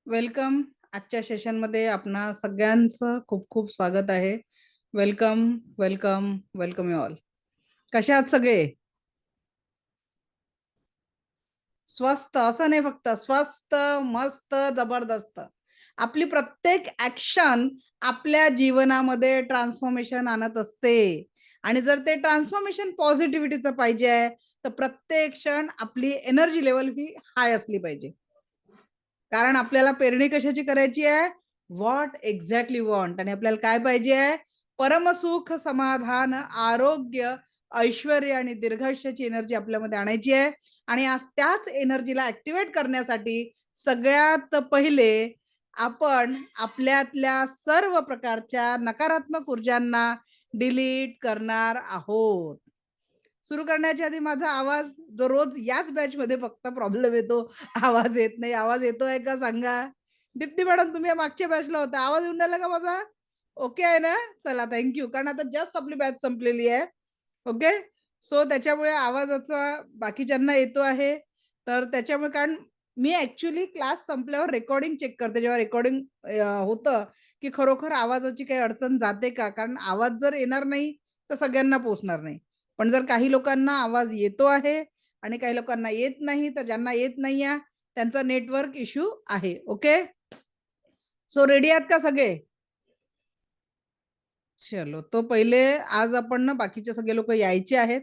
Welcome. आजच्या सेशनमध्ये आपणा सगळ्यांचं खूप खूप स्वागत आहे. Welcome welcome welcome you all. कशा आहात सगळे? स्वस्त असं नाही, फक्त स्वस्त, मस्त, जबरदस्त. आपली प्रत्येक ऍक्शन आपल्या जीवनामध्ये ट्रान्सफॉर्मेशन आणत असते आणि जर ते ट्रान्सफॉर्मेशन पॉझिटिव्हिटीचं पाहिजे आहे तर प्रत्येक क्षण आपली एनर्जी लेवल ही हाय असली पाहिजे. कारण आपल्याला पेरणी कशाची करायची आहे? What exactly want. आणि आपल्याला काय पाहिजे आहे? परमसुख, समाधान, आरोग्य, ऐश्वर्य आणि दीर्घायुष्याची एनर्जी आपल्यामध्ये आणायची आहे. आणि आज त्याच एनर्जीला ऍक्टिव्हेट करण्यासाठी सगळ्यात पहिले आपण आपल्यातल्या सर्व प्रकारच्या नकारात्मक ऊर्जांना डिलीट करणार आहोत. सुरू करण्याच्या आधी माझा आवाज, जो रोज याच बॅच मध्ये फक्त प्रॉब्लेम येतो, आवाज येत नाही, आवाज येतोय का सांगा? दीप्ती मॅडम, तुम्ही मागच्या बॅचला होता, आवाज येऊन राहिला का माझा? ओके आहे ना? चला, थँक्यू. कारण आता जस्ट आपली बॅच संपलेली आहे. ओके, सो त्याच्यामुळे आवाजाचा बाकीच्यांना येतो आहे. तर त्याच्यामुळे, कारण मी ऍक्च्युली क्लास संपल्यावर रेकॉर्डिंग चेक करते, जेव्हा रेकॉर्डिंग होतं, की खरोखर आवाजाची काही अडचण जाते का. कारण आवाज जर येणार नाही तर सगळ्यांना पोहोचणार नाही. पण जर काही लोकांना आवाज येतो आहे आणि काही लोकांना येत नाही, तर ज्यांना येत नाही आहे त्यांचा नेटवर्क इश्यू आहे. ओके, सो रेडी आहात का सगळे? चलो, तो पहिले आज आपण ना, बाकीचे सगळे लोक यायचे आहेत,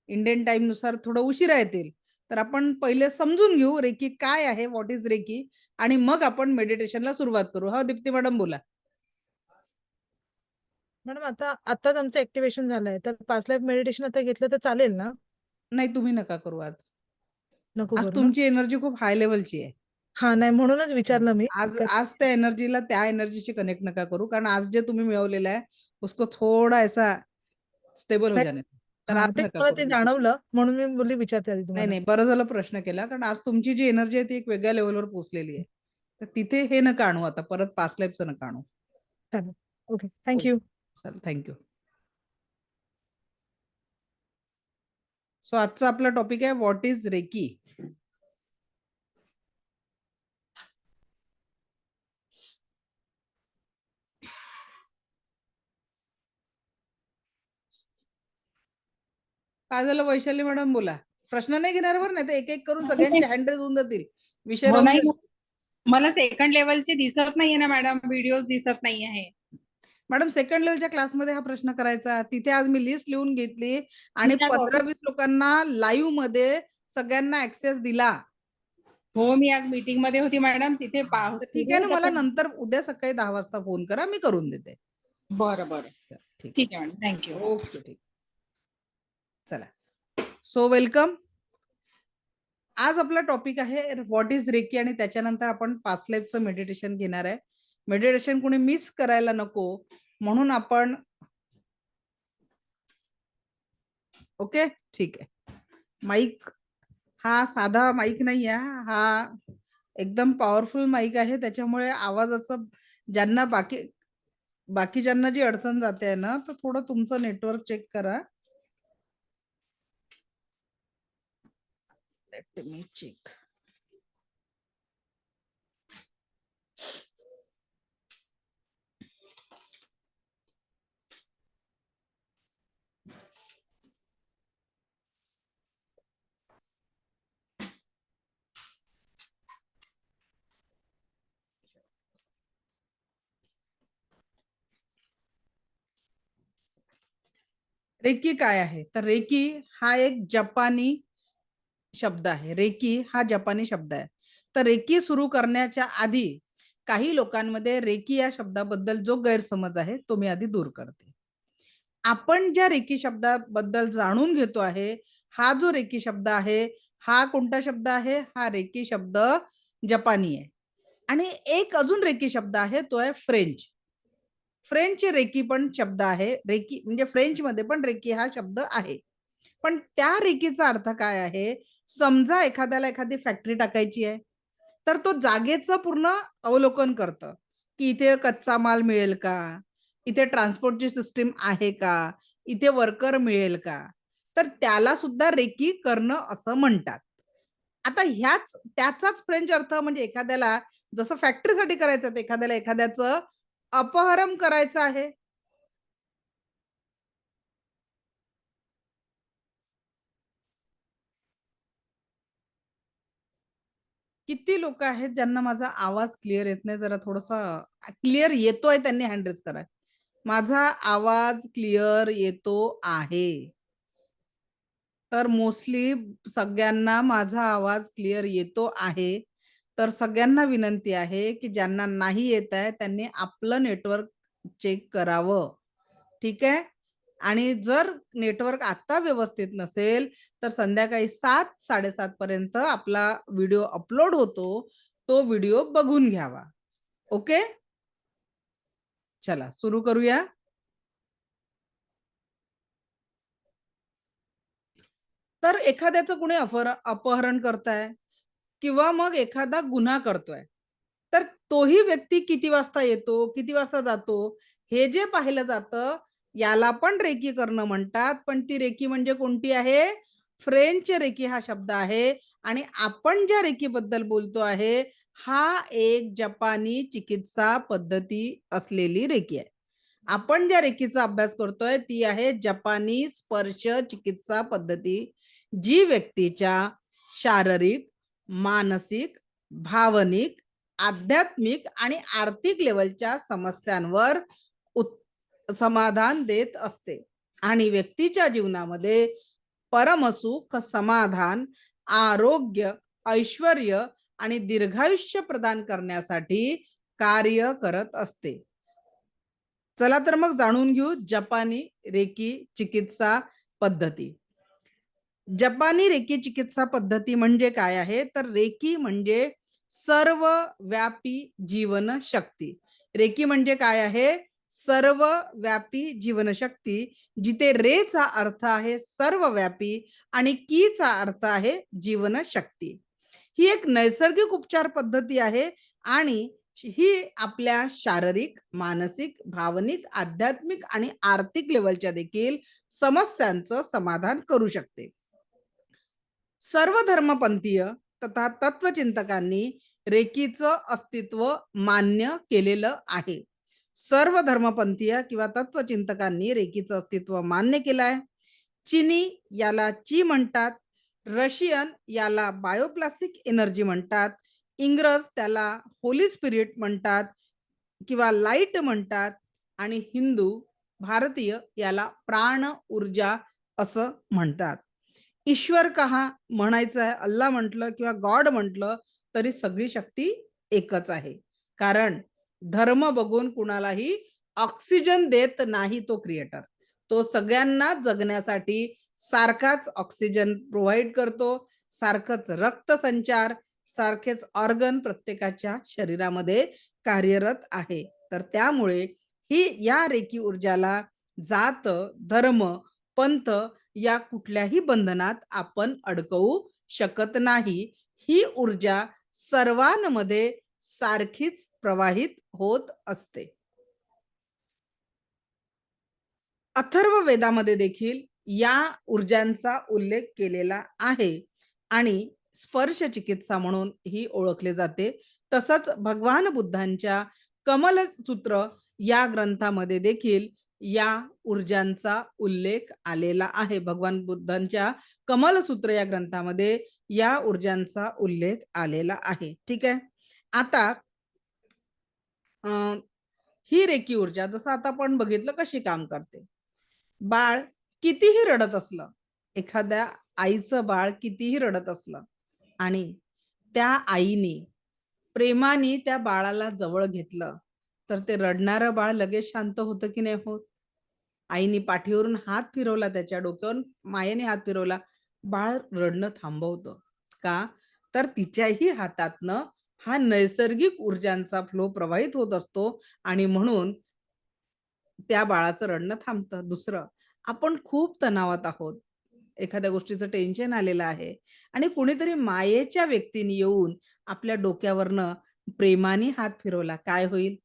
इंडियन टाइम नुसार थोडं उशिरा येतील, तर आपण पहिले समजून घेऊ रेकी काय आहे, व्हॉट इज रेकी, आणि मग आपण मेडिटेशनला सुरुवात करू. हा, दीप्ती मॅडम बोला. मॅडम, आताच आमचं ऍक्टिव्हेशन झालंय, तर पास्ट लाईफ मेडिटेशन आता घेतलं तर चालेल ना? नाही, तुम्ही नका करू आज. नको आज करू ना? तुमची एनर्जी खूप हाय लेवलची आहे. हा, नाही म्हणूनच विचारलं मी. आज आज त्या एनर्जीला त्या एनर्जीशी कनेक्ट नका करू, कारण आज जे तुम्ही मिळवलेलं आहे उसको थोड़ा ऐसा स्टेबल हो जाने. तर हा, आज ते नका मला ते करू. जाणवलं म्हणून मी बोलली विचारते आधी नाही तुम्हाला. नाही, बरं झालं प्रश्न केला, कारण आज तुमची जी एनर्जी आहे ती एक वेगळ्या लेवलवर पोहोचलेली आहे. तर तिथे हे नका आणू, आता परत पास्ट लाईफचं नका आणू. चालेल, ओके, थँक्यू. चल, थँक्यू. सो आजचा आपला टॉपिक आहे व्हॉट इज रेकी. काय झालं वैशाली मॅडम, बोला. प्रश्न नाही घेणार बरं, नाही तर एक एक करून सगळ्यांचे हँड रेज होऊन जातील, विषय हो राहून नाही, जाईल. मला सेकंड लेवलचे दिसत नाहीये ना मॅडम, व्हिडिओ दिसत नाही आहे. मॅडम, सेकंड लेवलच्या क्लासमध्ये हा प्रश्न करायचा. तिथे आज मी लिस्ट लिहून घेतली आणि मी आज 15-20 लोकांना लाईव्ह मध्ये सगळ्यांना ऍक्सेस दिला. हो, मी आज मीटिंग मध्ये होती मॅडम, तिथे तर ठीक आहे ना, मला नंतर उद्या सकाळी 10 वाजता फोन करा, मी करून देते. बरं बरं, ठीक ठीक आहे मॅडम, थँक्यू. आहे, ओके, ठीक. चला, सो वेलकम. आज आपला टॉपिक आहे व्हॉट इज रेकी, आणि त्याच्यानंतर आपण पास्ट लाईफचं मेडिटेशन घेणार आहे. मेडिटेशन कोणी मिस करायला नको म्हणून आपण, ओके, ठीक आहे. माईक हा साधा माईक नाही आहे, हा एकदम पॉवरफुल माईक आहे. त्याच्यामुळे आवाजाचं ज्यांना बाकीच्यांना जी अडचण जाते आहे ना, तर थोडं तुमचं नेटवर्क चेक करा. Let me check. रेकी काय आहे? तर रेकी हा एक जपानी शब्द आहे. रेकी हा जपानी शब्द आहे. तर रेकी सुरू करण्याच्या आधी काही लोकांमध्ये रेकी या शब्दाबद्दल जो गैरसमज आहे तो मी आधी दूर करते. आपण ज्या रेकी शब्दाबद्दल जाणून घेतो आहे, हा जो रेकी शब्द आहे, हा कोणता शब्द आहे? हा रेकी शब्द जपानी आहे. आणि एक अजून रेकी शब्द आहे, तो आहे फ्रेंच. फ्रेंच रेकी पण शब्द आहे. रेकी म्हणजे फ्रेंच मध्ये पण रेकी हा शब्द आहे. पण त्या रेकीचा अर्थ काय आहे? समजा एखाद्याला एखादी फॅक्टरी टाकायची आहे, तर तो जागेचं पूर्ण अवलोकन करतं, की इथे कच्चा माल मिळेल का, इथे ट्रान्सपोर्टची सिस्टीम आहे का, इथे वर्कर मिळेल का. तर त्याला सुद्धा रेकी करणं असं म्हणतात. आता त्याचाच फ्रेंच अर्थ म्हणजे एखाद्याला जसं फॅक्टरीसाठी करायचं, एखाद्याला एखाद्याचं अपहरण करायचं आहे. किती लोक आहेत ज्यांना माझा आवाज क्लिअर येत नाही? जरा थोडासा क्लिअर येतोय त्यांनी हँड रेज करा. माझा आवाज क्लिअर येतो आहे. तर मोस्टली सगळ्यांना माझा आवाज क्लिअर येतो आहे. तर सगळ्यांना विनंती आहे की ज्यांना नाही येत आहे त्यांनी आपलं नेटवर्क चेक करावं. ठीक आहे? आणि जर नेटवर्क आता व्यवस्थित नसेल तर संध्याकाळी 7:00-7:30 पर्यंत आपला व्हिडिओ अपलोड होतो. तो व्हिडिओ बघून घ्यावा. ओके? चला सुरू करूया. तर एखाद्याचं कुणी अपहरण करताय किंवा मग एखादा गुन्हा करतोय. तर तोही व्यक्ती किती वाजता येतो, किती वाजता जातो, हे जे पाहिलं जातं, याला पण रेकी करणं म्हणतात. पण ती रेकी म्हणजे कोणती आहे? फ्रेंच रेकी हा शब्द आहे आणि आपण ज्या रेकीबद्दल बोलतो आहे, हा एक जपानी चिकित्सा पद्धती असलेली रेकी आहे. आपण ज्या रेकीचा अभ्यास करतोय ती आहे जपानी स्पर्श चिकित्सा पद्धती, जी व्यक्तीच्या शारीरिक, मानसिक, भावनिक, आध्यात्मिक आणि आर्थिक लेवलच्या समस्यांवर समाधान देत असते आणि व्यक्तीच्या जीवनामध्ये परमसुख, समाधान, आरोग्य, ऐश्वर्य आणि दीर्घायुष्य प्रदान करण्यासाठी कार्य करत असते. चला तर मग जाणून घेऊ जपानी रेकी चिकित्सा पद्धती. जपानी रेकी चिकित्सा पद्धती म्हणजे काय आहे? तर रेकी म्हणजे सर्वव्यापी जीवनशक्ती. रेकी म्हणजे काय आहे? सर्वव्यापी जीवनशक्ती, जिथे रेचा अर्थ आहे सर्वव्यापी आणि कीचा अर्थ आहे जीवनशक्ती. ही एक नैसर्गिक उपचार पद्धती आहे आणि ही आपल्या शारीरिक, मानसिक, भावनिक, आध्यात्मिक आणि आर्थिक लेवलच्या देखील समस्यांचं समाधान करू शकते. सर्व धर्मपंथीय तथा तत्वचिंतकांनी रेकीचं अस्तित्व मान्य केलेलं आहे. सर्व धर्मपंथीय किंवा तत्वचिंतकांनी रेकीचं अस्तित्व मान्य केलं आहे. चीनी याला ची म्हणतात, रशियन याला बायोप्लास्टिक एनर्जी म्हणतात, इंग्रज त्याला होली स्पिरिट म्हणतात किंवा लाईट म्हणतात आणि हिंदू, भारतीय याला प्राण ऊर्जा असं म्हणतात. ईश्वर कहा म्हणायचं आहे, अल्लाह म्हटलं किंवा गॉड म्हटलं तरी सगळी शक्ती एकच आहे. कारण धर्म बघून कुणालाही ऑक्सिजन देत नाही तो क्रिएटर. तो सगळ्यांना जगण्यासाठी सारखाच ऑक्सिजन प्रोव्हाइड करतो, सारखंच रक्तसंचार, सारखेच ऑर्गन प्रत्येकाच्या शरीरामध्ये कार्यरत आहे. तर त्यामुळे ही या रेकी ऊर्जाला जात, धर्म, पंथ या कुठल्याही बंधनात आपण अडकवू शकत नाही. ही ऊर्जा सर्वांमध्ये सारखीच प्रवाहित होत असते. अथर्व वेदामध्ये देखील या ऊर्जांचा उल्लेख केलेला आहे आणि स्पर्श चिकित्सा म्हणून ही ओळखले जाते. तसंच भगवान बुद्धांच्या कमलसूत्र या ग्रंथामध्ये देखील या ऊर्जांचा उल्लेख आलेला आहे. भगवान बुद्धांच्या कमलसूत्र या ग्रंथामध्ये या ऊर्जांचा उल्लेख आलेला आहे. ठीक आहे. आता ही रेकी ऊर्जा जसं आता आपण बघितलं कशी काम करते. बाळ कितीही रडत असलं, एखाद्या आईचं बाळ कितीही रडत असलं आणि त्या आईने प्रेमाने त्या बाळाला जवळ घेतलं तर ते रडणारं बाळ लगेच शांत होतं की नाही होत? आईने पाठीवरून हात फिरवला, त्याच्या डोक्यावरून मायेने हात फिरवला, बाळ रडणं थांबवतं. का? तर तिच्याही हातातनं हा नैसर्गिक ऊर्जांचा फ्लो प्रवाहित होत असतो आणि म्हणून त्या बाळाचं रडणं थांबतं. दुसरं, आपण खूप तणावात आहोत. एखाद्या गोष्टीचं टेन्शन आलेलं आहे आणि कुणीतरी मायेच्या व्यक्तीने येऊन आपल्या डोक्यावरनं प्रेमाने हात फिरवला, काय होईल?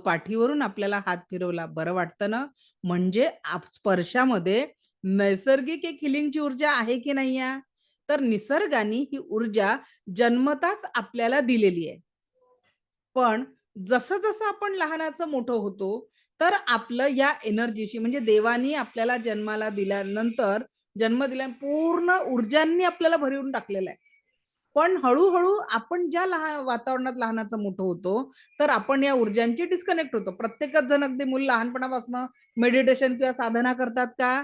पाठीवरून आपल्याला हात फिरवला, बरं वाटतं ना? म्हणजे स्पर्शामध्ये नैसर्गिक एक हिलिंगची ऊर्जा आहे की नाही आहे? तर निसर्गाने ही ऊर्जा जन्मताच आपल्याला दिलेली आहे. पण जसं जसं आपण लहानाचं मोठं होतो, तर आपलं या एनर्जीशी म्हणजे देवानी आपल्याला जन्माला दिल्यानंतर जन्म दिल्या पूर्ण ऊर्जांनी आपल्याला भरवून टाकलेलं आहे. पण हळूहळू आपण ज्या वातावरणात लहानाचं मोठं होतो, तर आपण या ऊर्जांची डिस्कनेक्ट होतो. प्रत्येकच जण अगदी मूल लहानपणापासून मेडिटेशन किंवा साधना करतात का?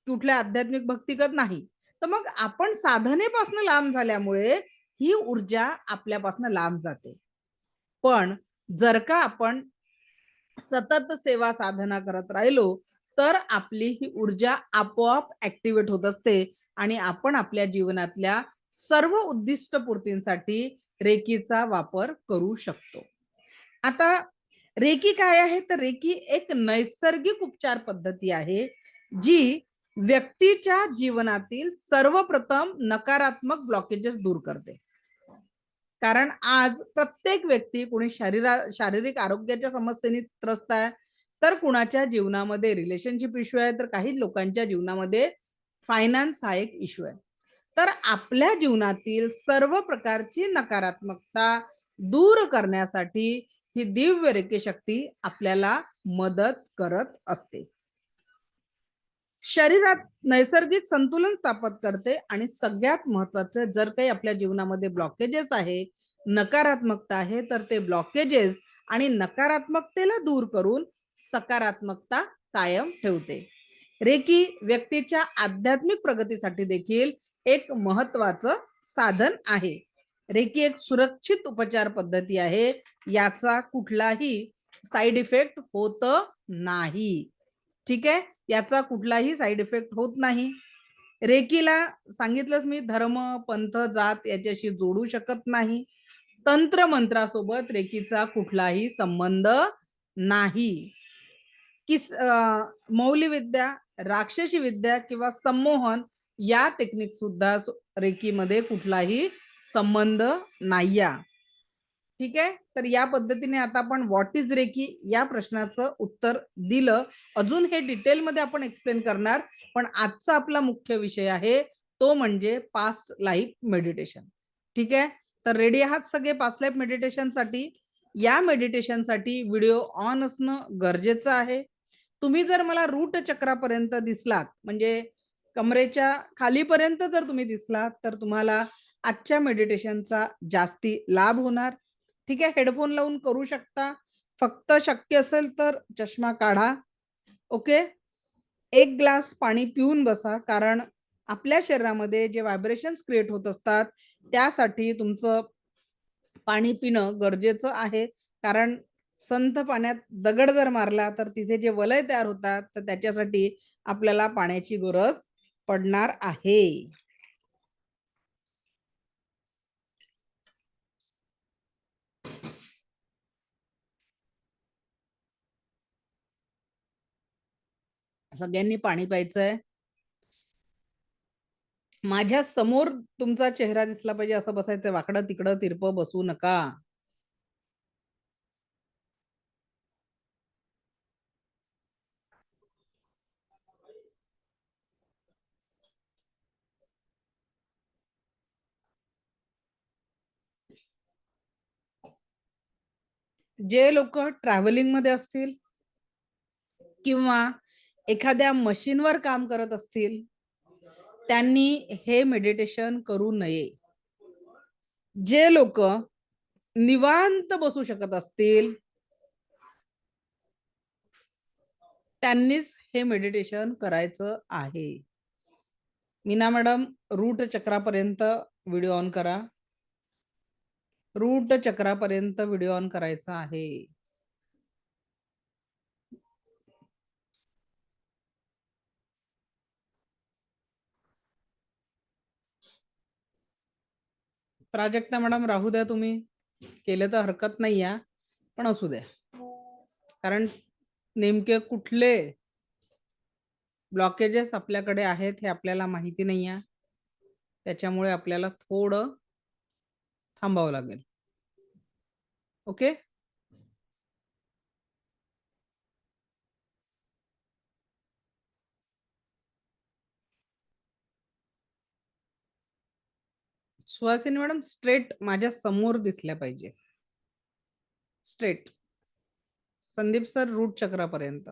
कुठल्या आध्यात्मिक भक्ती करत नाही. तर मग आपण साधनेपासून लांब झाल्यामुळे ही ऊर्जा आपल्यापासून लांब जाते. पण जर का आपण सतत सेवा साधना करत राहिलो, तर आपली ही ऊर्जा आपोआप ऍक्टिव्हेट होत असते आणि आपण आपल्या जीवनातल्या सर्व उद्दिष्ट पूर्तींसाठी रेकीचा वापर करू शकतो. आता रेकी काय आहे? तर रेकी एक नैसर्गिक उपचार पद्धती आहे, जी व्यक्तीच्या जीवनातील सर्वप्रथम नकारात्मक ब्लॉकेजेस दूर करते. कारण आज प्रत्येक व्यक्ती कोणी शारीरिक आरोग्याच्या समस्येने त्रस्त आहे, तर कुणाच्या जीवनामध्ये रिलेशनशिप इश्यू आहे, तर काही लोकांच्या जीवनामध्ये फायनान्स हा एक इश्यू आहे. तर आपल्या जीवनातील सर्व प्रकारची नकारात्मकता दूर करण्यासाठी ही दिव्य रेकी शक्ती आपल्याला मदत करत असते. शरीरात नैसर्गिक संतुलन स्थापित करते आणि सगळ्यात महत्वाचं, जर काही आपल्या जीवनामध्ये ब्लॉकेजेस आहे, नकारात्मकता आहे, तर ते ब्लॉकेजेस आणि नकारात्मकतेला दूर करून सकारात्मकता कायम ठेवते. रेकी व्यक्तीच्या आध्यात्मिक प्रगतीसाठी देखील एक महत्वाचं साधन आहे. रेकी एक सुरक्षित उपचार पद्धती आहे, याचा कुठलाही साइड इफेक्ट होत नाही. ठीक आहे, याचा कुठलाही साइड इफेक्ट होत नाही. रेकीला सांगितलंच मी, धर्म, पंथ, जात याच्याशी जोडू शकत नाही. तंत्र मंत्रासोबत रेकीचा कुठलाही संबंध नाही. मौल्यविद्या, राक्षसी विद्या किंवा संमोहन या टेक्निक सुद्धा रेकीमध्ये कुठलाही संबंध नाही. ठीक आहे, तर या पद्धतीने आता आपण व्हॉट इज रेकी या प्रश्नाचं उत्तर दिलं. अजून हे डिटेलमध्ये आपण एक्सप्लेन करणार, पण आजचा आपला मुख्य विषय आहे तो म्हणजे पास्ट लाईफ मेडिटेशन. ठीक आहे, तर रेडी आहात सगळे पास्ट लाईफ मेडिटेशनसाठी? या मेडिटेशनसाठी व्हिडिओ ऑन असणं गरजेचं आहे. तुम्ही जर मला रूट चक्रापर्यंत दिसलात, म्हणजे कमरेच्या खालीपर्यंत जर तुम्ही दिसलात, तर तुम्हाला आजच्या मेडिटेशनचा जास्ती लाभ होणार. ठीक आहे, हेडफोन लावून करू शकता. फक्त शक्य असेल तर चष्मा काढा. ओके, एक ग्लास पाणी पिऊन बसा, कारण आपल्या शरीरामध्ये जे व्हायब्रेशन्स क्रिएट होत असतात, त्यासाठी तुमचं पाणी पिणं गरजेचं आहे. कारण संथ पाण्यात दगड जर मारला, तर तिथे जे वलय तयार होतात, तर त्याच्यासाठी आपल्याला पाण्याची गरज पडणार आहे. सगळ्यांनी पाणी प्यायचंय. माझ्या समोर तुमचा चेहरा दिसला पाहिजे असं बसायचं. वाकडं तिकडं तिरपं बसू नका. जे लोक ट्रॅव्हलिंग मध्ये असतील किंवा एखाद्या मशीनवर काम करत असतील, त्यांनी हे मेडिटेशन करू नये. जे लोक निवांत बसू शकत असतील, त्यांनीच हे मेडिटेशन करायचं आहे. मीना मॅडम, रूट चक्रापर्यंत व्हिडिओ ऑन करा. रूट चक्रापर्यंत व्हिडिओ ऑन करायचा आहे. प्राजक्ता मॅडम राहू द्या, तुम्ही केलं तर हरकत नाही या, पण असू द्या. कारण नेमके कुठले ब्लॉकेजेस आपल्याकडे आहेत हे आपल्याला माहिती नाही आहे. त्याच्यामुळे आपल्याला थोडं थांबावं लागेल. ओके, सुहासिनी मॅडम स्ट्रेट माझ्या समोर दिसल्या पाहिजे. स्ट्रेट. संदीप सर रूट चक्रापर्यंत.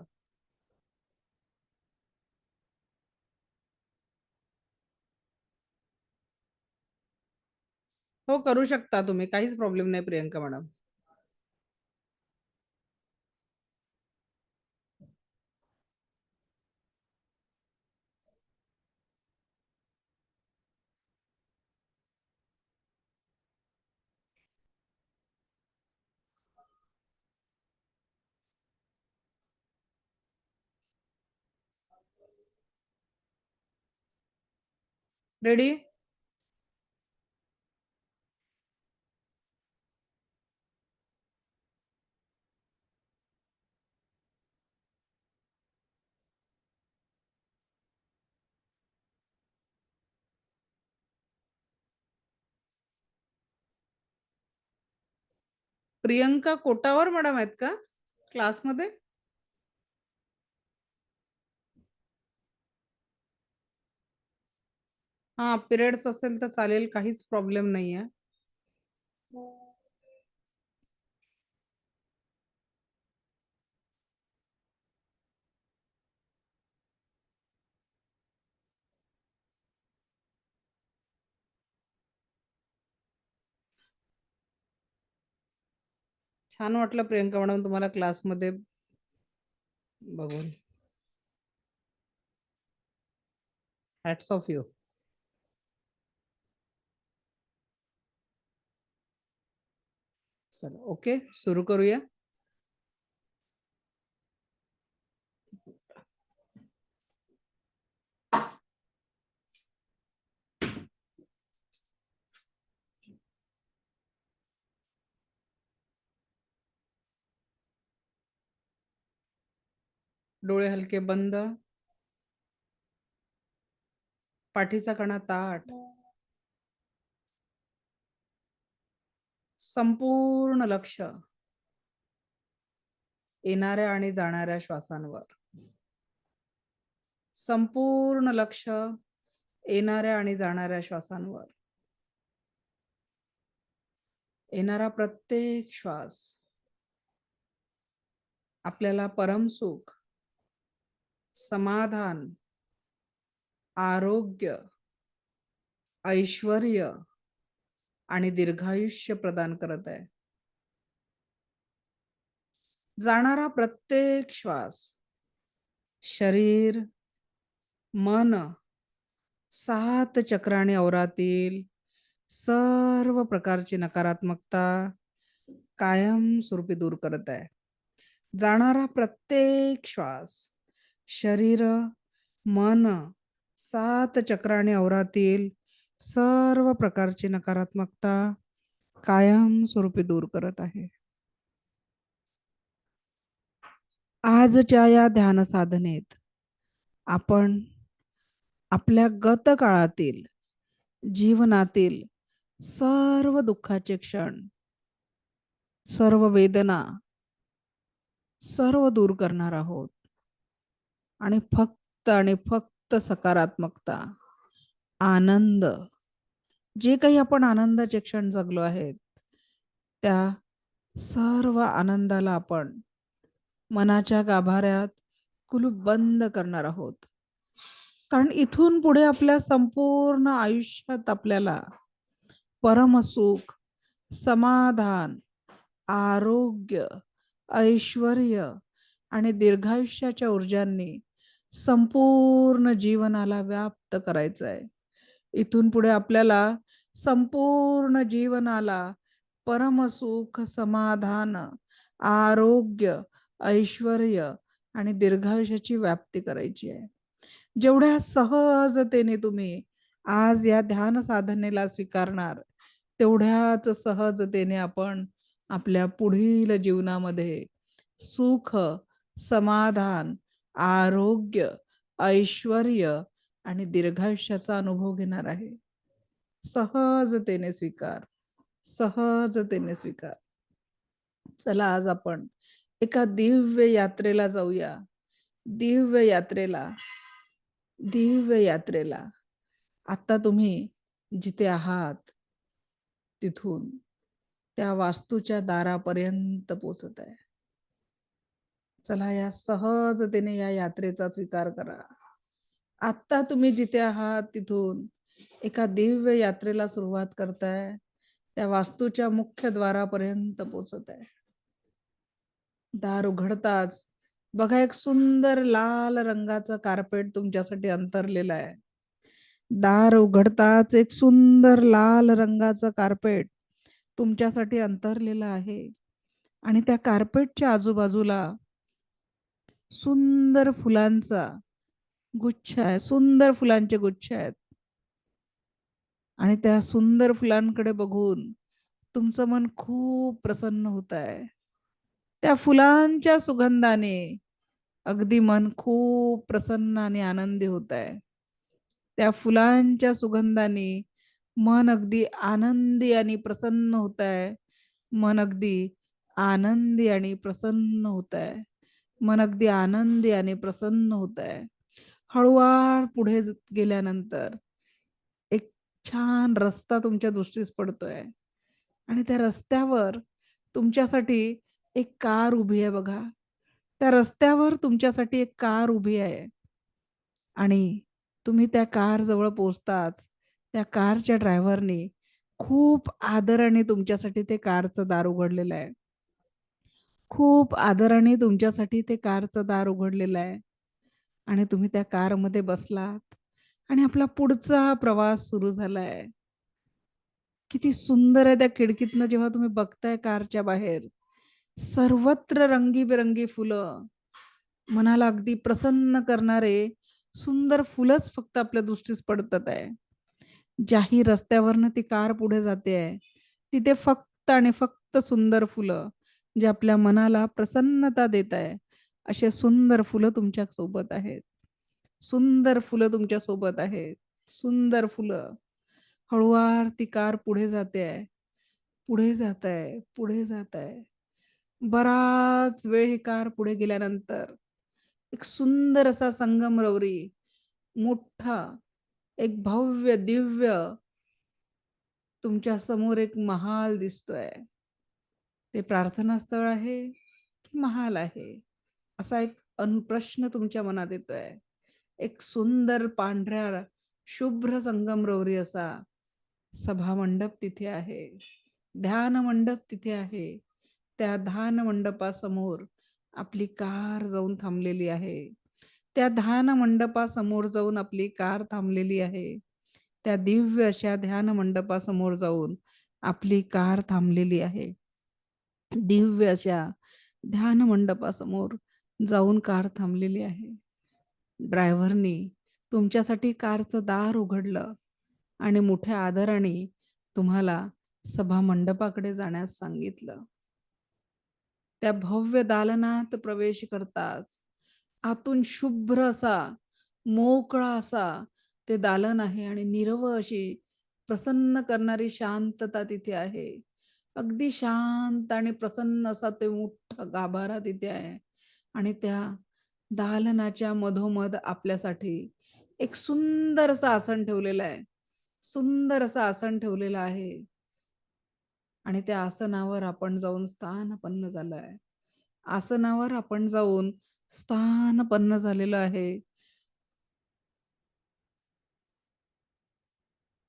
हो करू शकता तुम्ही, काहीच प्रॉब्लेम नाही प्रियंका मॅडम. रेडी? प्रियंका कोटावर मॅडम आहेत का क्लासमध्ये? हा पिरियड्स असेल तर चालेल, काहीच प्रॉब्लेम नाहीये. छान वाटलं प्रियंका मॅडम तुम्हाला क्लासमध्ये बघून. Hats off you. चला ओके सुरू करूया. डोळे हलके बंद. पाठीचा कणा ताठ. संपूर्ण लक्ष येणाऱ्या आणि जाणाऱ्या श्वासांवर. संपूर्ण लक्ष येणाऱ्या आणि जाणाऱ्या श्वासांवर. येणारा प्रत्येक श्वास आपल्याला परमसुख, समाधान, आरोग्य, ऐश्वर्य आणि दीर्घायुष्य प्रदान करत आहे. जाणारा प्रत्येक श्वास शरीर, मन, 7 चक्राने औरातील सर्व प्रकारची नकारात्मकता कायमस्वरूपी दूर करत आहे. जाणारा प्रत्येक श्वास शरीर, मन, 7 चक्राने औरातील सर्व प्रकारची नकारात्मकता कायमस्वरूपी दूर करत आहे. आजच्या या ध्यान साधनेत आपण आपल्या गत काळातील जीवनातील सर्व दुःखाचे क्षण, सर्व वेदना सर्व दूर करणार आहोत आणि फक्त सकारात्मकता, आनंद, जे काही आपण आनंदाचे क्षण जगलो आहेत त्या सर्व आनंदाला आपण मनाच्या गाभाऱ्यात कुलूप बंद करणार आहोत. कारण इथून पुढे आपल्या संपूर्ण आयुष्यात आपल्याला परमसुख, समाधान, आरोग्य, ऐश्वर्य आणि दीर्घायुष्याच्या ऊर्जांनी संपूर्ण जीवनाला व्याप्त करायचं आहे. इथून पुढे आपल्याला संपूर्ण जीवनाला परमसुख, समाधान, आरोग्य, ऐश्वर्य आणि दीर्घायुष्याची व्याप्ती करायची आहे. जेवढ्या सहजतेने तुम्ही आज या ध्यान साधनेला स्वीकारणार तेवढ्याच सहजतेने आपण आपल्या पुढील जीवनामध्ये सुख, समाधान, आरोग्य, ऐश्वर्य आणि दीर्घायुष्याचा अनुभव घेणार आहे. सहजतेने स्वीकार, सहजतेने स्वीकार. चला आज आपण एका दिव्य यात्रेला जाऊया. दिव्य यात्रेला, दिव्य यात्रेला. आता तुम्ही जिथे आहात तिथून त्या वास्तूच्या दारापर्यंत पोहोचत आहे. चला या सहजतेने या यात्रेचा स्वीकार करा. आत्ता तुम्ही जिथे आहात तिथून एका दिव्य यात्रेला सुरुवात करताय. त्या वास्तूच्या मुख्य द्वारापर्यंत पोहोचत आहे. दार उघडताच बघा एक सुंदर लाल रंगाचं कार्पेट तुमच्यासाठी अंतरलेलं आहे. दार उघडताच एक सुंदर लाल रंगाचं कार्पेट तुमच्यासाठी अंतरलेलं आहे. आणि त्या कार्पेटच्या आजूबाजूला सुंदर फुलांचा गुच्छ आहे. सुंदर फुलांचे गुच्छ आहेत. आणि त्या सुंदर फुलांकडे बघून तुमचं मन खूप प्रसन्न होत आहे. त्या फुलांच्या सुगंधाने अगदी मन खूप प्रसन्न आणि आनंदी होत आहे. त्या फुलांच्या सुगंधाने मन अगदी आनंदी आणि प्रसन्न होत आहे. मन अगदी आनंदी आणि प्रसन्न होत आहे. मन अगदी आनंदी आणि प्रसन्न होत आहे. हळूवार पुढे गेल्यानंतर एक छान रस्ता तुमच्या दृष्टीस पडतोय आणि त्या रस्त्यावर तुमच्यासाठी एक कार उभी आहे बघा. त्या रस्त्यावर तुमच्यासाठी एक कार उभी आहे आणि तुम्ही त्या कार जवळ पोहोचताच त्या कारच्या ड्रायव्हरने खूप आदराने तुमच्यासाठी ते कारचं दार उघडलेलं आहे. खूप आदराने तुमच्यासाठी ते कारचं दार उघडलेलं आहे आणि तुम्ही त्या कारमध्ये बसलात आणि आपला पुढचा प्रवास सुरू झालाय. किती सुंदर आहे त्या खिडकीतनं जेव्हा तुम्ही बघताय कारच्या बाहेर सर्वत्र रंगीबेरंगी फुलं, मनाला अगदी प्रसन्न करणारे सुंदर फुलंच फक्त आपल्या दृष्टीस पडतात आहे. ज्याही रस्त्यावरनं ती कार पुढे जाते आहे तिथे फक्त आणि फक्त सुंदर फुलं जे आपल्या मनाला प्रसन्नता देत आहे असे सुंदर फुलं तुमच्या सोबत आहेत. सुंदर फुलं तुमच्या सोबत आहेत. सुंदर फुलं. हळूवार ती कार पुढे जाते आहे. पुढे जात आहे. पुढे जात आहे. बराच वेळ ही कार पुढे गेल्यानंतर एक सुंदर असा संगमरवरी मोठा एक भव्य दिव्य तुमच्या समोर एक महाल दिसतोय. ते प्रार्थना स्थळ आहे की महाल आहे असा एक प्रश्न तुमच्या मनात येतोय. एक सुंदर पांढऱ्या शुभ्र संगमरवरी असा सभा मंडप तिथे आहे. ध्यान मंडप तिथे आहे. त्या ध्यान मंडपासमोर आपली कार जाऊन थांबलेली आहे. त्या ध्यान मंडपासमोर जाऊन आपली कार थांबलेली आहे. त्या दिव्य अशा ध्यान मंडपासमोर जाऊन आपली कार थांबलेली आहे. दिव्य अशा ध्यान मंडपासमोर जाऊन कार थांबलेली आहे. ड्रायव्हरनी तुमच्यासाठी कारचं दार उघडलं आणि मोठ्या आदराने तुम्हाला सभा मंडपाकडे जाण्यास सांगितलं. त्या भव्य दालनात प्रवेश करताच आतून शुभ्र असा मोकळा असा ते दालन आहे आणि निरव अशी प्रसन्न करणारी शांतता तिथे आहे. अगदी शांत आणि प्रसन्न असा ते मोठा गाभारा तिथे आहे आणि त्या दालनाच्या मधोमध आपल्यासाठी एक सुंदर असं आसन ठेवलेलं आहे. सुंदर असं आसन ठेवलेलं आहे आणि त्या आसनावर आपण जाऊन स्थानपन्न झालोय. आसनावर आपण जाऊन स्थानपन्न झालेलं आहे.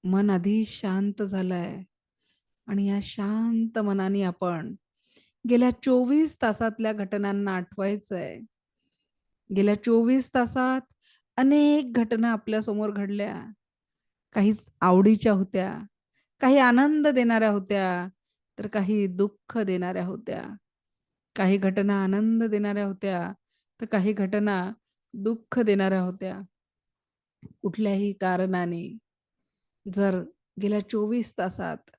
मन आधी शांत झालंय आणि या शांत मनाने आपण गेल्या 24 तासातल्या घटनांना आठवायचंय. गेल्या 24 तासात अनेक घटना आपल्या समोर घडल्या. काही आवडीच्या होत्या, काही आनंद देणाऱ्या होत्या, तर काही दुःख देणाऱ्या होत्या. काही घटना आनंद देणाऱ्या होत्या, तर काही घटना दुःख देणाऱ्या होत्या. कुठल्याही कारणाने जर गेल्या 24 तासात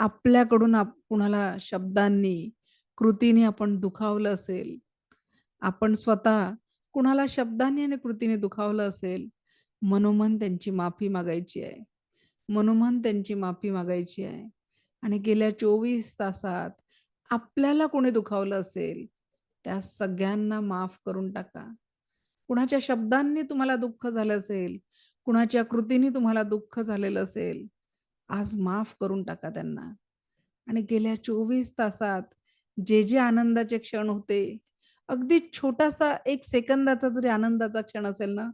आपल्याकडून कुणाला शब्दांनी, कृतीने आपण दुखावलं असेल, आपण स्वतः कुणाला शब्दांनी आणि कृतीने दुखावलं असेल, मनोमन त्यांची माफी मागायची आहे. मनोमन त्यांची माफी मागायची आहे. आणि गेल्या 24 तासात आपल्याला कोणी दुखावलं असेल, त्या सगळ्यांना माफ करून टाका. कुणाच्या शब्दांनी तुम्हाला दुःख झालं असेल, कुणाच्या कृतीने तुम्हाला दुःख झालेलं असेल, आज माफ करून टाका त्यांना आणि गेल्या 24 तासात जे जे आनंदाचे क्षण होते, अगदी छोटासा 1 सेकंदाचा जरी आनंदाचा क्षण असेल ना,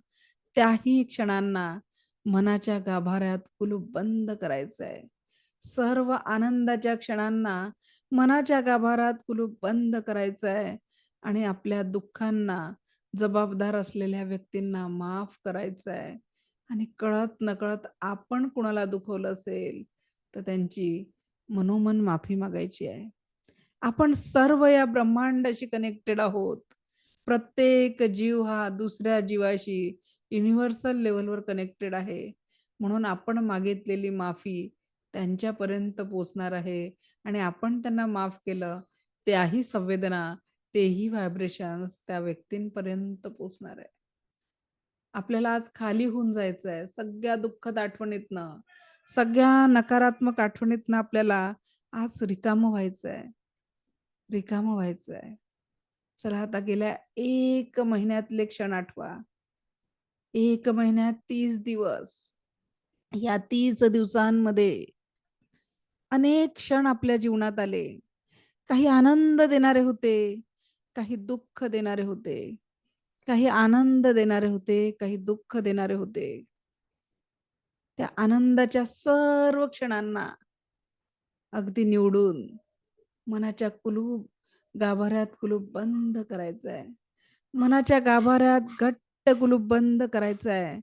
त्याही क्षणांना मनाच्या गाभाऱ्यात कुलूप बंद करायचं आहे. सर्व आनंदाच्या क्षणांना मनाच्या गाभाऱ्यात कुलूप बंद करायचं आहे आणि आपल्या दुःखांना जबाबदार असलेल्या व्यक्तींना माफ करायचं आहे आणि कळत नकळत आपण कुणाला दुखवलं असेल, तर त्यांची मनोमन माफी मागायची आहे. आपण सर्व या ब्रह्मांडाशी कनेक्टेड आहोत. प्रत्येक जीव हा दुसऱ्या जीवाशी युनिव्हर्सल लेव्हलवर कनेक्टेड आहे. म्हणून आपण मागितलेली माफी त्यांच्यापर्यंत पोहोचणार आहे आणि आपण त्यांना माफ केलं, त्याही संवेदना, तेही व्हायब्रेशन्स त्या व्यक्तींपर्यंत पोहोचणार आहे. आपल्याला आज खाली होऊन जायचं आहे. सगळ्या दुःखद आठवणीतनं, सगळ्या नकारात्मक आठवणीतनं आपल्याला आज रिकामं व्हायचं आहे. रिकामं व्हायचं आहे. चला आता गेल्या 1 महिन्यातले क्षण आठवा. 1 महिन्यात 30 दिवस. या 30 दिवसांमध्ये अनेक क्षण आपल्या जीवनात आले. काही आनंद देणारे होते, काही दुःख देणारे होते. काही आनंद देणारे होते, काही दुःख देणारे होते. त्या आनंदाच्या सर्व क्षणांना अगदी निवडून मनाच्या गाभाऱ्यात कुलूप बंद करायचं आहे. मनाच्या गाभाऱ्यात घट्ट कुलूप बंद करायचं आहे.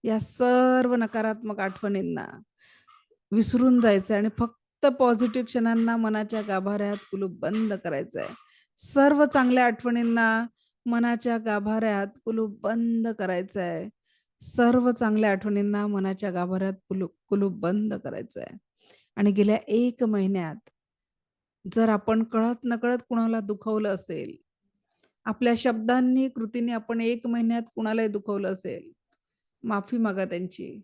या सर्व नकारात्मक आठवणींना विसरून जायचं आणि फक्त पॉझिटिव्ह क्षणांना मनाच्या गाभाऱ्यात कुलूप बंद करायचं आहे. सर्व चांगल्या आठवणींना मनाच्या गाभाऱ्यात कुलूप बंद करायचं आहे. सर्व चांगल्या आठवणींना मनाच्या गाभाऱ्यात कुलूप बंद करायचं आहे. आणि गेल्या 1 महिन्यात जर आपण कळत नकळत कुणाला दुखवलं असेल, आपल्या शब्दांनी, कृतीने आपण 1 महिन्यात कुणालाही दुखवलं असेल, माफी मागा त्यांची.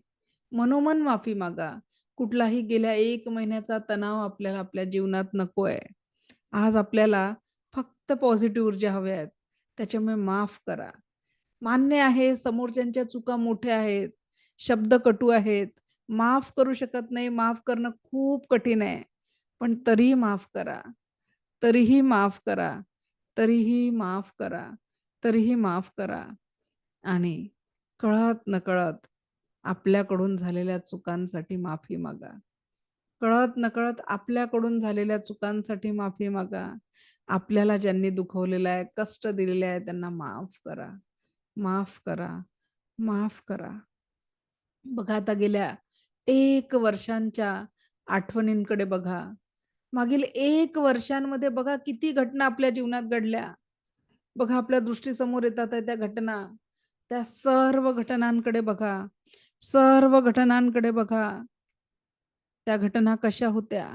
मनोमन माफी मागा. कुठलाही गेल्या 1 महिन्याचा तणाव आपल्याला आपल्या जीवनात नको आहे. आज आपल्याला फक्त पॉझिटिव्ह ऊर्जा हव्या आहेत. त्याच्यामुळे माफ करा. मान्य आहे समोरच्यांच्या चुका मोठ्या आहेत, शब्द कटू आहेत. माफ करू शकत नाही, माफ करणं खूप कठीण आहे. पण तरीही माफ करा. तरीही माफ करा. तरीही माफ करा. तरीही माफ करा. आणि कळत नकळत आपल्याकडून झालेल्या चुकांसाठी माफी मागा. कळत नकळत आपल्याकडून झालेल्या चुकांसाठी माफी मागा. आपल्याला ज्यांनी दुखवलेलं आहे, कष्ट दिलेले आहे, त्यांना माफ करा. माफ करा. माफ करा. बघा आता गेल्या 1 वर्षांच्या आठवणींकडे बघा. मागील 1 वर्षांमध्ये बघा किती घटना आपल्या जीवनात घडल्या. बघा आपल्या दृष्टीसमोर येतात आहे त्या घटना. त्या सर्व घटनांकडे बघा. सर्व घटनांकडे बघा. त्या घटना कशा होत्या?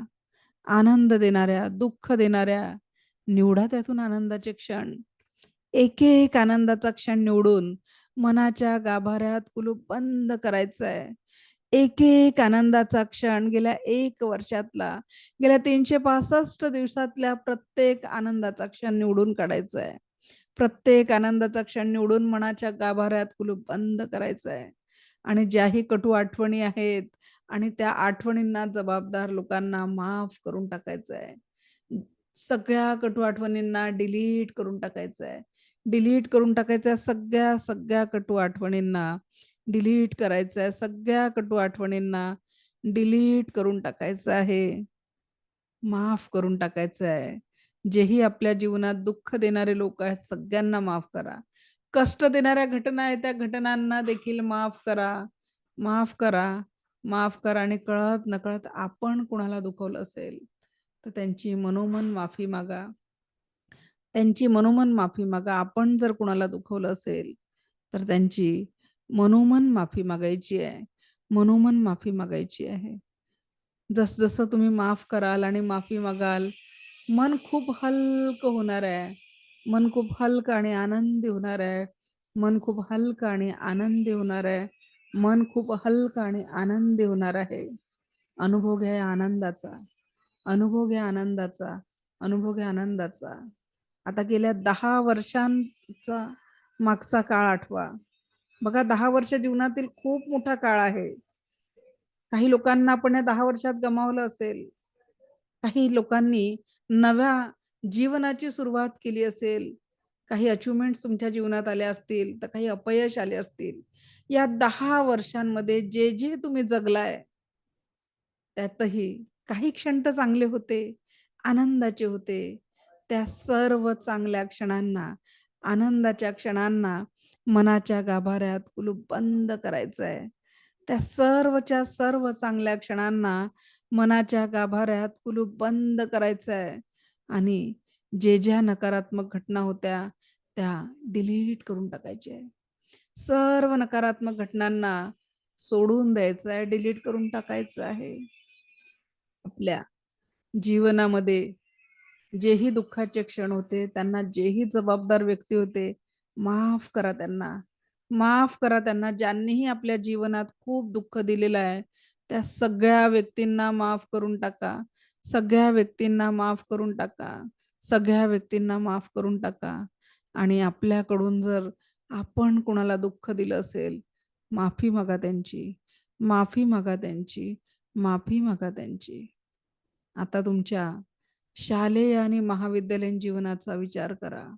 आनंद देणाऱ्या, दुःख देणाऱ्या. निवडा त्यातून आनंदाचे क्षण. एक-एक आनंदाचा क्षण निवडून मनाच्या गाभाऱ्यात कुलूप बंद करायचं आहे. एक-एक आनंदाचा क्षण गेल्या 1 वर्षातला, गेल्या 365 दिवसातल्या प्रत्येक आनंदाचा क्षण निवडून काढायचा आहे. प्रत्येक आनंदाचा क्षण निवडून मनाच्या गाभाऱ्यात कुलूप बंद करायचं आहे. आणि ज्याही कटू आठवणी आहेत आणि त्या आठवणींना जबाबदार लोकांना माफ करून टाकायचं आहे. सगळ्या कटू आठवणींना डिलीट करून टाकायचं आहे. डिलीट करून टाकायचं आहे. सगळ्या कटू आठवणींना डिलीट करायचं आहे. सगळ्या कटू आठवणींना डिलीट करून टाकायचं आहे. माफ करून टाकायचं आहे. जेही आपल्या जीवनात दुःख देणारे लोक आहेत, सगळ्यांना माफ करा. कष्ट देणाऱ्या घटना आहेत, त्या घटनांना देखील माफ करा. माफ करा. माफ करा. आणि कळत नकळत आपण कुणाला दुखवलं असेल, तर त्यांची मनोमन माफी मागा. त्यांची मनोमन माफी मागा. आपण जर कुणाला दुखवलं असेल, तर त्यांची मनोमन माफी मागायची आहे. मनोमन माफी मागायची आहे. जसं तुम्ही माफ कराल आणि माफी मागाल, मन खूप हलकं होणार आहे. मन खूप हलकं आणि आनंदी होणार आहे. मन खूप हलकं आणि आनंदी होणार आहे. मन खूप हलकं आणि आनंदी होणार आहे. अनुभव घ्या या आनंदाचा. अनुभव घ्या आनंदाचा. अनुभव घ्या आनंदाचा. आता गेल्या 10 वर्षांचा मागचा काळ आठवा. बघा 10 वर्ष जीवनातील खूप मोठा काळ आहे. काही लोकांना आपण या 10 वर्षात गमावलं असेल. काही लोकांनी नव्या जीवनाची सुरुवात केली असेल, काही अचिव्हमेंट्स तुमच्या जीवनात आल्या असतील, तर काही अपयश आले असतील. या 10 वर्षांमध्ये जे तुम्ही जगलाय, त्यातही काही क्षण तर चांगले होते, आनंदाचे होते. त्या सर्व चांगल्या क्षणांना, आनंदाच्या क्षणांना मनाच्या गाभाऱ्यात कुलूप बंद करायचं आहे. त्या सर्वच्या सर्व चांगल्या क्षणांना मनाच्या गाभाऱ्यात कुलूप बंद करायचं आहे आणि ज्या नकारात्मक घटना होत्या, त्या डिलीट करून टाकायच्या आहे. सर्व नकारात्मक घटनांना सोडून द्यायचं आहे, डिलीट करून टाकायचं आहे. आपल्या जीवनामध्ये जेही दुःखाचे क्षण होते, त्यांना जेही जबाबदार व्यक्ती होते, माफ करा त्यांना. माफ करा त्यांना. ज्यांनीही आपल्या जीवनात खूप दुःख दिलेलं आहे, त्या सगळ्या व्यक्तींना माफ करून टाका. सगळ्या व्यक्तींना माफ करून टाका. सगळ्या व्यक्तींना माफ करून टाका. आणि आपल्याकडून जर आपण कोणाला दुःख दिलं असेल, माफी मागा त्यांची. माफी मागा त्यांची. माफी मागा त्यांची. आता तुमच्या शालेय आणि महाविद्यालयीन जीवनाचा विचार करा.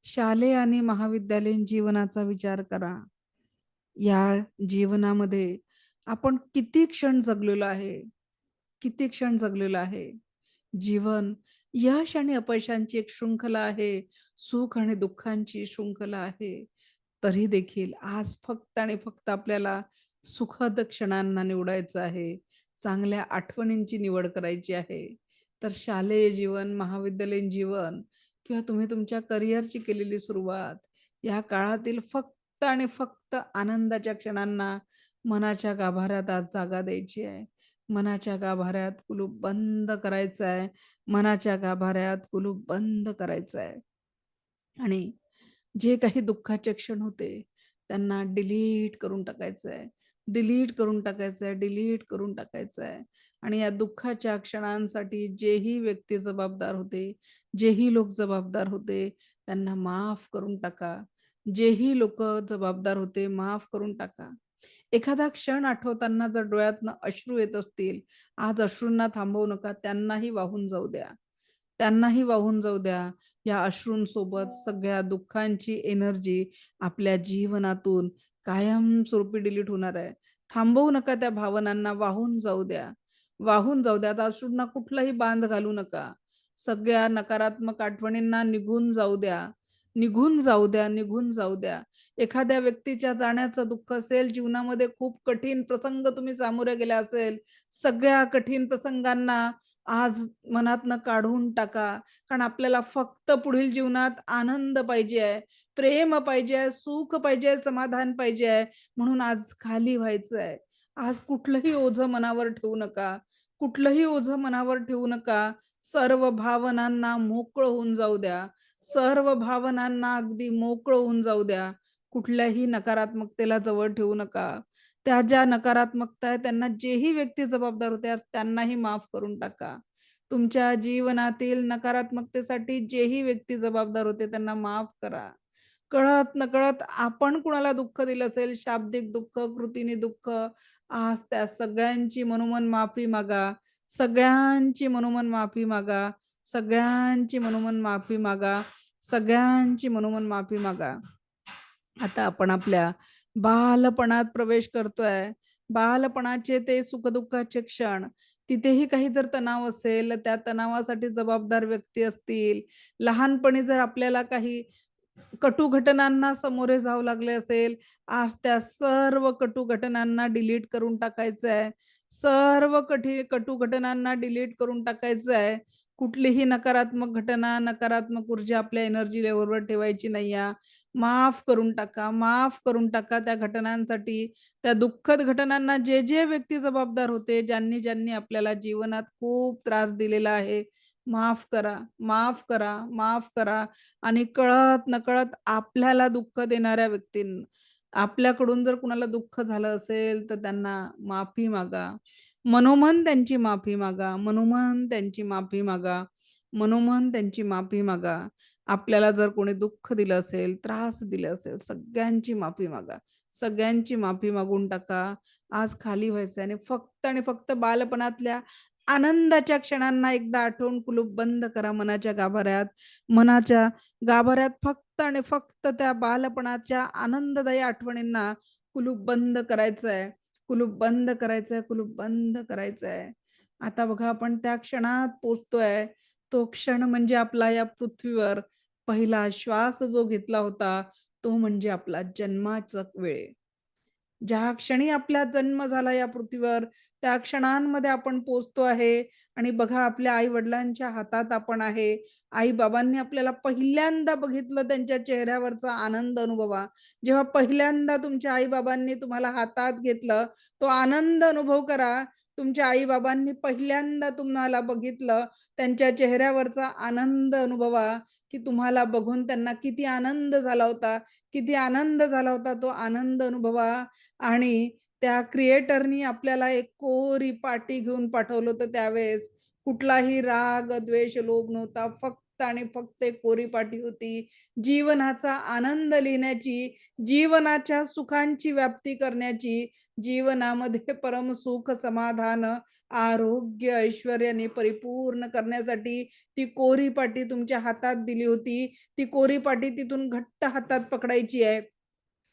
शालेय आणि महाविद्यालयीन जीवनाचा विचार करा. या जीवनामध्ये आपण किती क्षण जगलेलो आहे. किती क्षण जगलेलो आहे. जीवन यश आणि अपयशांची एक शृंखला आहे. सुख आणि दुःखांची शृंखला आहे. तरी देखील आज फक्त आणि फक्त आपल्याला सुखद क्षणांना निवडायचं आहे. चांगल्या आठवणींची निवड करायची आहे. तर शालेय जीवन, महाविद्यालयीन जीवन किंवा तुम्ही तुमच्या करिअरची केलेली सुरुवात, या काळातील फक्त आणि फक्त आनंदाच्या क्षणांना मनाच्या गाभाऱ्यात आज जागा द्यायची आहे. मनाच्या गाभाऱ्यात कुलूप बंद करायचं आहे. मनाच्या गाभाऱ्यात कुलूप बंद करायचं आहे. आणि जे काही दुःखाचे क्षण होते, त्यांना डिलीट करून टाकायचं आहे. डिलीट करून टाकायचं आहे, डिलीट करून टाकायचं आहे. आणि या दुःखाच्या क्षणांसाठी जेही व्यक्ती जबाबदार होते, जेही लोक जबाबदार होते, त्यांना माफ करून टाका. जेही लोकं जबाबदार होते, माफ करून टाका. एखादा क्षण आठवताना जर डोळ्यातनं अश्रू येत असतील, आज अश्रूंना थांबवू नका. त्यांनाही वाहून जाऊ द्या. त्यांनाही वाहून जाऊ द्या. या अश्रूंसोबत सगळ्या दुःखांची एनर्जी आपल्या जीवनातून कायमस्वरूपी डिलीट होणार आहे. थांबवू नका त्या भावनांना, वाहून जाऊ द्या. वाहून जाऊ द्या. आता अश्रूंना कुठलाही बांध घालू नका. सगळ्या नकारात्मक आठवणींना निघून जाऊ द्या. निघून जाऊ द्या, निघून जाऊ द्या. एखाद्या व्यक्तीच्या जाण्याचं दुःख असेल, जीवनामध्ये खूप कठीण प्रसंग तुम्ही सामोरे गेले असेल, सगळ्या कठीण प्रसंगांना आज मनातनं काढून टाका. कारण आपल्याला फक्त पुढील जीवनात आनंद पाहिजे आहे, प्रेम पाहिजे आहे, सुख पाहिजे आहे, समाधान पाहिजे आहे. म्हणून आज खाली व्हायचं आहे. आज कुठलंही ओझं मनावर ठेवू नका. कुठलंही ओझं मनावर ठेवू नका. सर्व भावनांना मोकळं होऊन जाऊ द्या. सर्व भावनांना अगदी मोकळं होऊन जाऊ द्या. कुठल्याही नकारात्मकतेला जवळ ठेवू नका. त्या ज्या नकारात्मकता आहे त्यांना जेही व्यक्ती जबाबदार होत्या त्यांनाही माफ करून टाका. तुमच्या जीवनातील नकारात्मकतेसाठी जेही व्यक्ती जबाबदार होते त्यांना माफ करा. कळत-नकळत आपण कुणाला दुःख दिलं असेल, शाब्दिक दुःख, कृतीने दुःख, आज त्या सगळ्यांची मनोमन माफी मागा. सगळ्यांची मनोमन माफी मागा. सगळ्यांची मनोमन माफी मागा. सगळ्यांची मनोमन माफी मागा. आता आपण आपल्या बालपणात प्रवेश करतोय. बालपणाचे ते सुखदुःखाचे क्षण. तिथेही काही जर तणाव असेल, त्या तणावासाठी जबाबदार व्यक्ती असतील, लहानपणी जर आपल्याला काही कटू घटनांना सामोरे जावं लागले असेल, आज त्या सर्व कटू घटनांना डिलीट करून टाकायचं आहे. सर्व कटू घटनांना डिलीट करून टाकायचं आहे. कुठलीही नकारात्मक घटना, नकारात्मक ऊर्जा आपल्या एनर्जी लेव्हलवर ठेवायची नाहीये. माफ करून टाका, माफ करून टाका त्या घटनांसाठी. त्या दुःखद घटनांना जे व्यक्ती जबाबदार होते, ज्यांनी आपल्याला जीवनात खूप त्रास दिलेला आहे, माफ करा, माफ करा, माफ करा. आणि कळत-नकळत आपल्याला दुःख देणाऱ्या व्यक्तींना, आपल्याकडून जर कुणाला दुःख झालं असेल, तर त्यांना माफी मागा. मनोमन त्यांची माफी मागा. मनोमन त्यांची माफी मागा. मनोमन त्यांची माफी मागा. आपल्याला जर कोणी दुःख दिलं असेल, त्रास दिले असेल, सगळ्यांची माफी मागा. सगळ्यांची माफी मागून टाका. आज खाली व्हायचं आणि फक्त बालपणातल्या आनंदाच्या क्षणांना एकदा आठवून कुलूप बंद करा मनाच्या गाभाऱ्यात. मनाच्या गाभाऱ्यात फक्त आणि फक्त त्या बालपणाच्या आनंददायी आठवणींना कुलूप बंद करायचंय, कुलूप बंद करायचंय, कुलूप बंद करायचंय. आता बघा आपण त्या क्षणात पोचतोय. तो क्षण म्हणजे आपला या पृथ्वीवर पहिला श्वास जो घेतला होता, तो म्हणजे आपला जन्माचा वेळ. ज्या क्षणी आपला जन्म झाला या पृथ्वीवर, त्या क्षणांमध्ये आपण पोचतो आहे आणि बघा आपल्या आई-वडिलांच्या हातात आपण आहे. आई-बाबांनी आपल्याला पहिल्यांदा बघितलं, त्यांच्या चेहऱ्यावरचा आनंद अनुभवा. जेव्हा पहिल्यांदा तुमच्या आई-बाबांनी तुम्हाला हातात घेतलं, तो आनंद अनुभव करा. तुमच्या आई-बाबांनी पहिल्यांदा तुम्हाला बघितलं, त्यांच्या चेहऱ्यावरचा आनंद अनुभवा, की तुम्हाला बघून त्यांना किती आनंद झाला होता, किती आनंद झाला होता, तो आनंद अनुभवा. आणि त्या क्रिएटरनी आपल्याला एक कोरी पाटी घेऊन पाठवलं होतं त्यावेळेस. कुठलाही राग, द्वेष, लोभ नव्हता. फक्त आणि फक्त एक कोरी पाटी होती. जीवनाचा आनंद लिहिण्याची, जीवनाच्या सुखांची व्याप्ती करण्याची, जीवनामध्ये परमसुख, समाधान, आरोग्य, ऐश्वर्याने परिपूर्ण करण्यासाठी ती कोरी पाटी तुमच्या हातात दिली होती. ती कोरी पाटी तिथून घट्ट हातात पकडायची आहे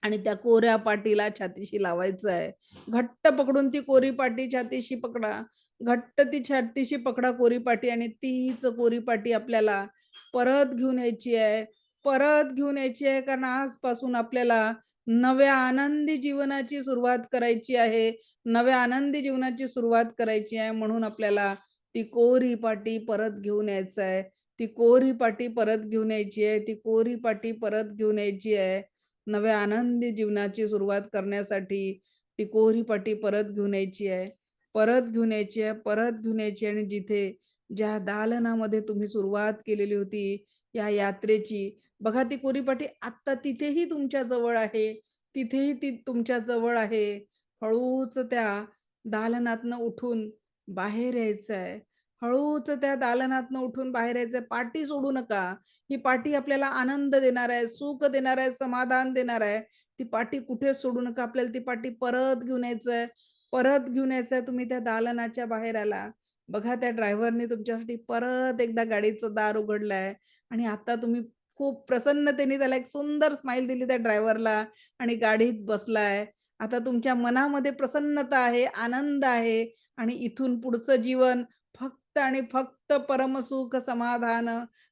आणि त्या कोऱ्या पाटीला छातीशी लावायचं आहे. घट्ट पकडून ती कोरी पाटी छातीशी पकडा. घट्ट ती छातीशी पकडा कोरी पाटी आणि तीच कोरी पाटी आपल्याला परत घेऊन यायची आहे. परत घेऊन यायची आहे कारण आजपासून आपल्याला नव्या आनंदी जीवनाची सुरुवात करायची आहे. नव्या आनंदी जीवनाची सुरुवात करायची आहे म्हणून आपल्याला ती कोरी पाटी परत घेऊन यायचं आहे. ती कोरी पाटी परत घेऊन यायची आहे. ती कोरी पाटी परत घेऊन यायची आहे. नव्या आनंदी जीवनाची सुरुवात करण्यासाठी ती कोरी पाटी परत घेऊन यायची आहे. परत घेऊन यायची आहे, परत घेऊन यायची आणि जिथे ज्या दालनामध्ये तुम्ही सुरुवात केलेली होती या यात्रेची, बघा ती कोरी पाटी आत्ता तिथेही तुमच्या जवळ आहे. तिथेही ती तुमच्या जवळ आहे. हळूच त्या दालनातनं उठून बाहेर यायचं आहे. हळूच त्या दालनातनं उठून बाहेर यायचं आहे. पाटी सोडू नका. ही पाटी आपल्याला आनंद देणार आहे, सुख देणार आहे, समाधान देणार आहे. ती पाटी कुठेच सोडू नका. आपल्याला ती पाटी परत घेऊन यायचंय, परत घेऊन यायचंय. तुम्ही त्या दालनाच्या बाहेर आला. बघा त्या ड्रायव्हरने तुमच्यासाठी परत एकदा गाडीचं दार उघडलंय आणि आता तुम्ही खूप प्रसन्नतेने त्याला एक सुंदर स्माईल दिली त्या ड्रायव्हरला आणि गाडीत बसलाय. आता तुमच्या मनामध्ये प्रसन्नता आहे, आनंद आहे आणि इथून पुढचं जीवन फक्त आणि फक्त परमसुख, समाधान,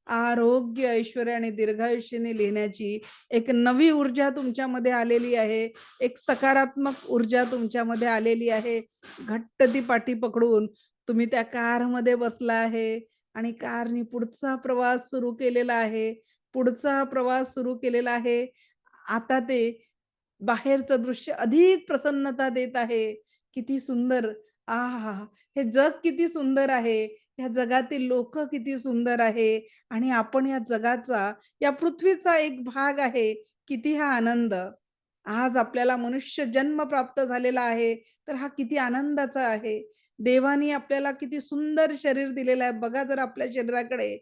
आरोग्य, ऐश्वर्य आणि दीर्घायुष्याने लिहिण्याची एक नवी ऊर्जा तुमच्यामध्ये आलेली आहे. एक सकारात्मक ऊर्जा तुमच्यामध्ये आलेली आहे. घट्ट ती पाटी पकडून तुम्ही त्या कारमध्ये बसला आहे आणि कारने पुढचा प्रवास सुरू केलेला आहे. पुढचा प्रवास सुरू केलेला आहे. आता ते बाहेरचं दृश्य अधिक प्रसन्नता देत आहे. किती सुंदर! आहाहा! हे जग किती सुंदर आहे. या जगातील लोकं किती सुंदर आहे आणि आपण या जगाचा, या पृथ्वीचा एक भाग आहे. किती हा आनंद! आज आपल्याला मनुष्य जन्म प्राप्त झालेला आहे, तर हा किती आनंदाचा आहे. देवाने आपल्याला किती सुंदर शरीर दिलेलं आहे. बघा जर आपल्या शरीराकडे.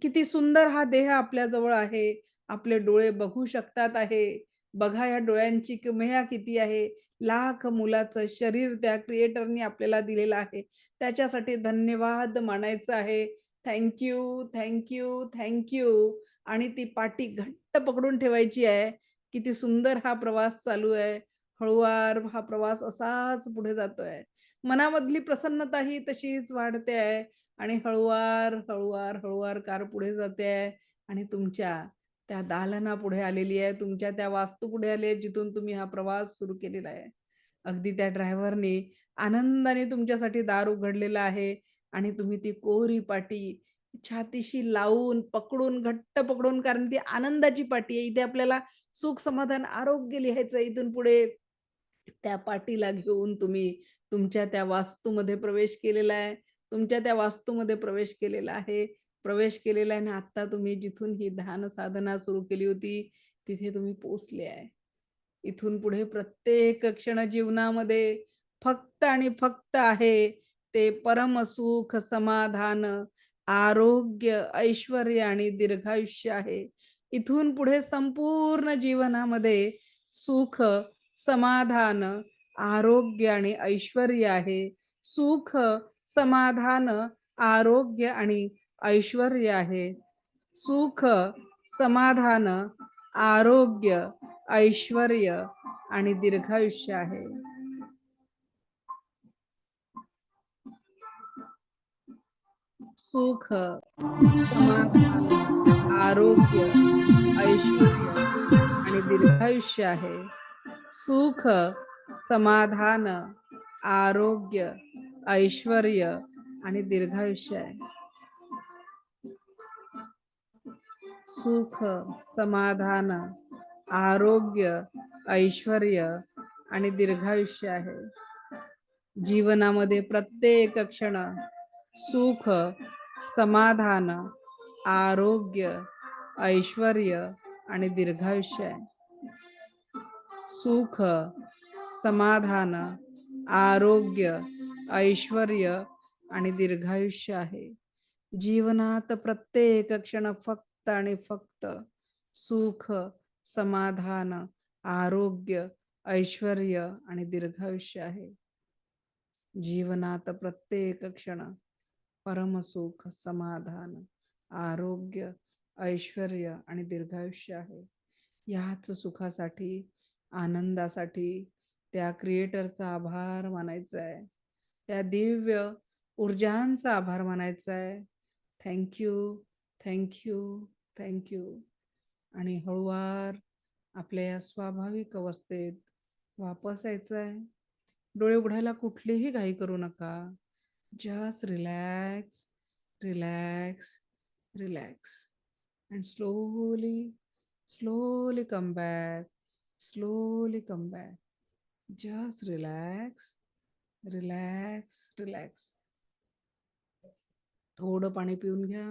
किती सुंदर हा देह आपल्या जवळ आहे. आपले डोळे बघू शकतात आहे. बघा या डोळ्यांची किमया किती आहे. लाख मुलाचं शरीर त्या क्रिएटरनी आपल्याला दिलेलं आहे. त्याच्यासाठी धन्यवाद मानायचं आहे. Thank you, thank you, thank you. आणि ती पाटी घट्ट पकडून ठेवायची आहे. किती सुंदर हा प्रवास चालू आहे. हळूवार हा प्रवास असाच पुढे जातोय. मनामधली प्रसन्नता ही तशीच वाढते आहे. आणि हळूवार, हळूवार, हळूवार कार पुढे जाते आहे आणि तुमच्या त्या दालनापुढे आलेली आहे. तुमच्या त्या वास्तूपुढे आली आहे, जिथून तुम्ही हा प्रवास सुरू केलेला आहे. अगदी त्या ड्रायव्हरने आनंदाने तुमच्यासाठी दार उघडलेलं आहे आणि तुम्ही ती कोरी पाटी छातीशी लावून, पकडून, घट्ट पकडून कारण ती आनंदाची पाटी आहे. इथे आपल्याला सुख, समाधान, आरोग्य लिहायचं आहे. इथून पुढे त्या पाटीला घेऊन तुम्ही तुमच्या त्या वास्तूमध्ये प्रवेश केलेला आहे. तुमच्या त्या वास्तूमध्ये प्रवेश केलेला आहे. प्रवेश केलेला आहे आणि आता तुम्ही जिथून ही ध्यान साधना सुरू केली होती, तिथे तुम्ही पोहोचले आहे. इथून पुढे प्रत्येक क्षण जीवनामध्ये फक्त आणि फक्त आहे ते परमसुख, समाधान, आरोग्य, ऐश्वर्य आणि दीर्घायुष्य आहे. इथून पुढे संपूर्ण जीवनामध्ये सुख, समाधान, आरोग्य आणि ऐश्वर्य आहे. सुख, समाधान, आरोग्य आणि ऐश्वर्य आहे. सुख, समाधान, आरोग्य, ऐश्वर्य आणि दीर्घायुष्य आहे. सुख, समाधान, आरोग्य, ऐश्वर्य आणि दीर्घायुष्य आहे. सुख, समाधान, आरोग्य, ऐश्वर्य आणि दीर्घायुष्य आहे. सुख, समाधान, आरोग्य, ऐश्वर्य आणि दीर्घायुष्य आहे. जीवनामध्ये प्रत्येक क्षण सुख, समाधान, आरोग्य, ऐश्वर्य आणि दीर्घायुष्य आहे. सुख, समाधान, आरोग्य, ऐश्वर्य आणि दीर्घायुष्य आहे. जीवनात प्रत्येक क्षण फक्त आणि फक्त सुख, समाधान, आरोग्य, ऐश्वर्य आणि दीर्घायुष्य आहे. जीवनात प्रत्येक क्षण परमसुख, समाधान, आरोग्य, ऐश्वर्य आणि दीर्घायुष्य आहे. याच सुखासाठी, आनंदासाठी त्या क्रिएटरचा आभार मानायचा आहे. त्या दिव्य ऊर्जांचा आभार मानायचा आहे. Thank you, thank you, thank you. आणि हळूवार आपल्या या स्वाभाविक अवस्थेत वापस यायचं आहे. डोळे उघडायला कुठलीही घाई करू नका. Just relax, relax, relax and slowly come back, slowly come back. Just relax, relax, relax. थोडं पाणी पिऊन घ्या.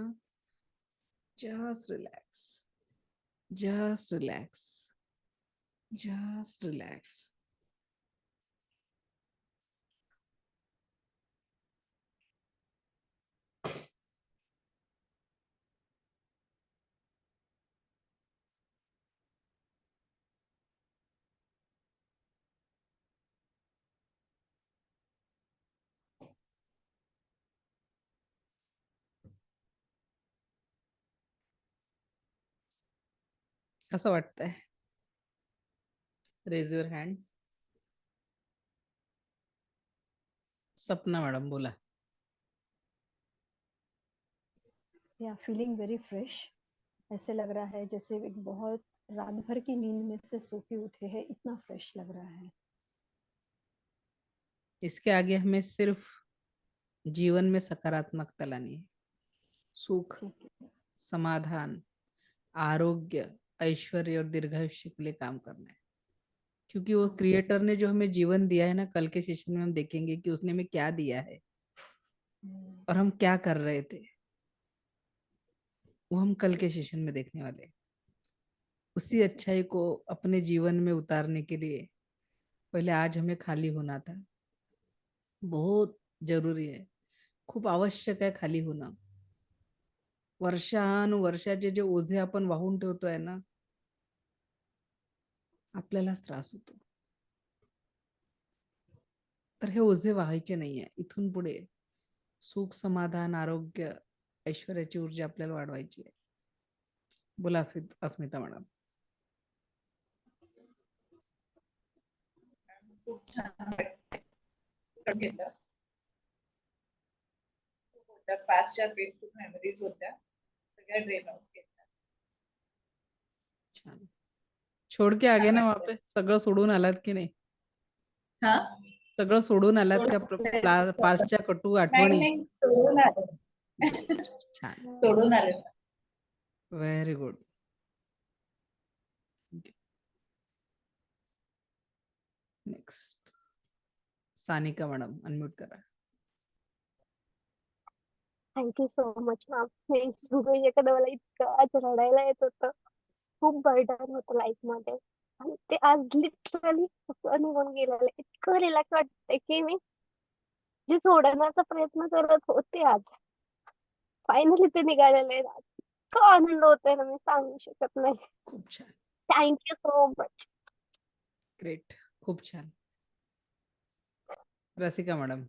Just relax, just relax, just relax. कसं वाटतंय? Raise your hand. Sapna madam बोला. या फीलिंग वेरी फ्रेश. ऐसे लग रहा है जैसे एक बहुत रात भर की नींद में से सो के उठे हैं, इतना फ्रेश लग रहा है. इसके आगे हमें सिर्फ जीवन में सकारात्मकता लानी है. सुख, ठीक है. समाधान, आरोग्य, ऐश्वर्य और दीर्घायुष्य के लिए काम करना है. क्योंकि वो क्रिएटर ने जो हमें जीवन दिया है ना, कल के सेशन में हम देखेंगे कि उसने हमें क्या दिया है और हम क्या कर रहे थे, वो हम कल के सेशन में देखने वाले हैं. उसी अच्छाई को अपने जीवन में उतारने के लिए पहले आज हमें खाली होना था. बहुत जरूरी है, खूप आवश्यक आहे खाली होणं. वर्षानुवर्षाचे जे ओझे आपण वाहून ठेवतोय ना, आपल्यालाच त्रास होतो. तर हे ओझे व्हायचे नाहीये. इथून पुढे सुख, समाधान, आरोग्य, ऐश्वर्याची ऊर्जा आपल्याला वाढवायची आहे. बोला अस्मिता मॅडम. खूप छान वाटलं. त्या पास्टच्या ग्रेटफुल मेमरीज होत्या, सगळ्या ड्रेन आउट केल्या. छान. छोड के आगे ना वहाँ पे सगळं सोडून आलात की नाही? हा, सगळं सोडून आलात का? पास्टच्या कटू आठवणी? नाही सोडून आले. छान. सोडून आले. Very good. Next Sanika madam, unmute करा. Thank you so much ma'am. एखादं मला इतकं आज रडायला येत होतं. खूप बर्डन होतं लाईफ मध्ये आणि ते आज लिटरली निघून गेलेलं. इतकं रिलॅक्स वाटतंय की मी जे सोडण्याचा प्रयत्न करत होते आज फायनली ते निघालेलं आहे. इतका आनंद होतोय ना, मी सांगू शकत नाही. खूप छान. Thank you so much. ग्रेट. खूप छान. रसिका मॅडम.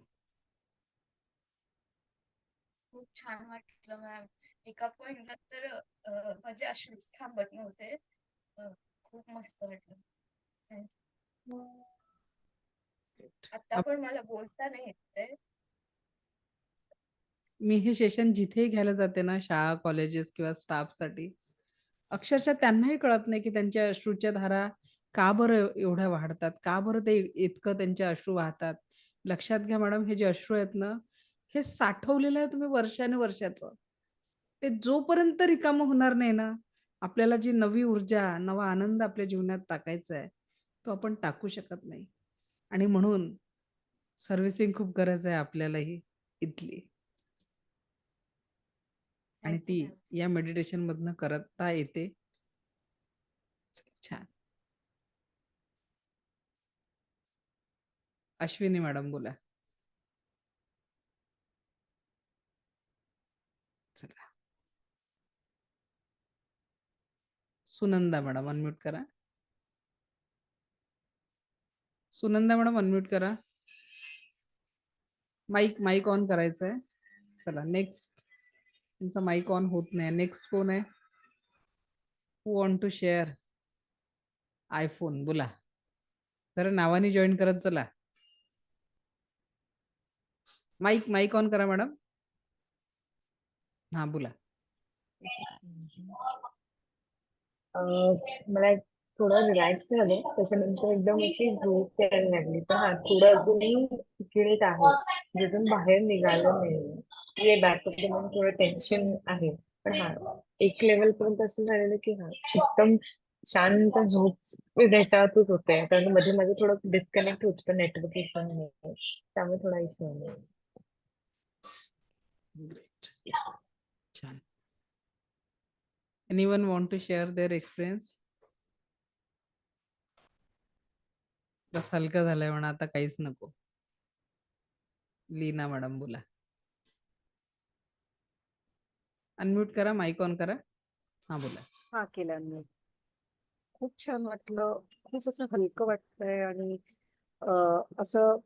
छान वाटलं मॅम. एका पॉइंटला तर माझे अश्रूच थांबत नव्हते. खूप मस्त वाटलं. आता आप- पण मला बोलता नाही येत. मी हे सेशन जिथेही घ्यायला जाते ना, शाळा कॉलेजेस किंवा स्टाफसाठी, अक्षरशः त्यांनाही कळत नाही की त्यांच्या अश्रूच्या धारा का बरं एवढ्या वाढतात, का बरं ते इतकं त्यांचे अश्रू वाहतात. लक्षात घ्या मॅडम, हे जे अश्रू आहेत ना, हे साठवलेलं आहे तुम्ही वर्षानुवर्षाचं. ते जोपर्यंत रिकामं होणार नाही ना, आपल्याला जी नवी ऊर्जा, नवा आनंद आपल्या जीवनात टाकायचा आहे, तो आपण टाकू शकत नाही. आणि म्हणून सर्व्हिसिंग खूप गरज आहे आपल्यालाही इथली. आणि ती या मेडिटेशन मधनं करता येते. छान. अश्विनी मॅडम बोला. चला, सुनंदा मॅडम अनम्यूट करा. सुनंदा मॅडम अनम्यूट करा. माईक ऑन करायचं आहे. चला नेक्स्ट. तुमचा माईक ऑन होत नाही. नेक्स्ट कोण आहे? Who want to share iPhone? बोला जरा, नावाने जॉईन करत चला. माईक ऑन करा मॅडम. हा बोला. मला थोडं रिलॅक्स झालं, त्याच्यानंतर एकदम अशी झोप यायला लागली. तर हा थोडं अजूनही गिल्ट आहे, जिथून बाहेर निघालं नाही. ये बॅक ऑफ द माइंड थोडं टेन्शन आहे. पण हा एक लेवल पर्यंत असं झालेलं की हा एकदम शांत झोप त्याच्यातच होते. कारण मध्ये मध्ये थोडं डिस्कनेक्ट होत होतं नेटवर्क इश्यू, त्यामुळे थोडा इश्यू आहे. ग्रेट. छान. Anyone want to share their experience? बस हलका झालाय म्हणा, आता काहीच नको. लीना मॅडम बोला. अनम्यूट करा, माईक ऑन करा. हा बोला. हा केला मी. खूप छान वाटलं, खूप असं हलकं वाटतंय. आणि असं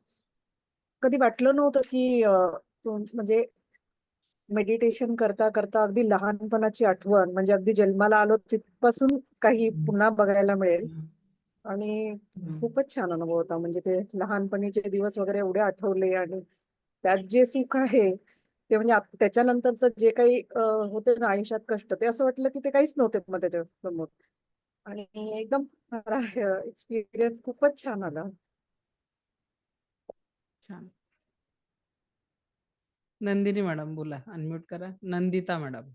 कधी वाटलं नव्हतं की म्हणजे मेडिटेशन करता करता अगदी लहानपणाची आठवण, म्हणजे अगदी जन्माला आलो तिथपासून काही पुन्हा बघायला मिळेल. आणि खूपच छान अनुभव होता. म्हणजे ते लहानपणीचे दिवस वगैरे एवढे आठवले, आणि त्यात जे सुख आहे ते म्हणजे त्याच्यानंतरचं जे काही होते ना आयुष्यात कष्ट, ते असं वाटलं की ते काहीच नव्हते मग त्याच्या समोर. आणि एकदम एक्सपिरियन्स खूपच छान आला. छान. नंदिनी मॅडम बोला. अनम्यूट करा. नंदिता मॅडम.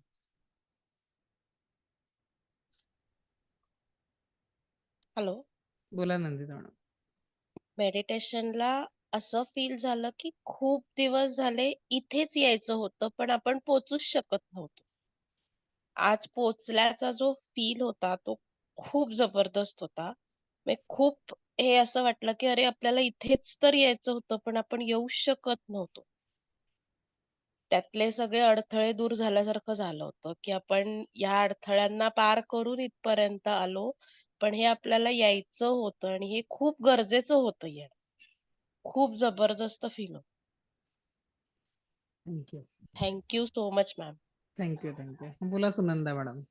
हॅलो. बोला नंदिता मॅडम. मेडिटेशनला असं फील झालं की खूप दिवस झाले इथेच यायचं होतं, पण आपण पोचूच शकत नव्हतो. आज पोचल्याचा जो फील होता तो खूप जबरदस्त होता. खूप हे असं वाटलं की अरे आपल्याला इथेच तर यायचं होतं, पण आपण येऊ शकत नव्हतो. त्यातले सगळे अडथळे दूर झाल्यासारखं झालं होतं, की आपण या अडथळ्यांना पार करून इथपर्यंत आलो. पण हे आपल्याला यायचं होतं आणि हे खूप गरजेचं होतं येणं. खूप जबरदस्त फील होतं. Thank you. Thank so much ma'am. Thank you. बोला Sunanda madam.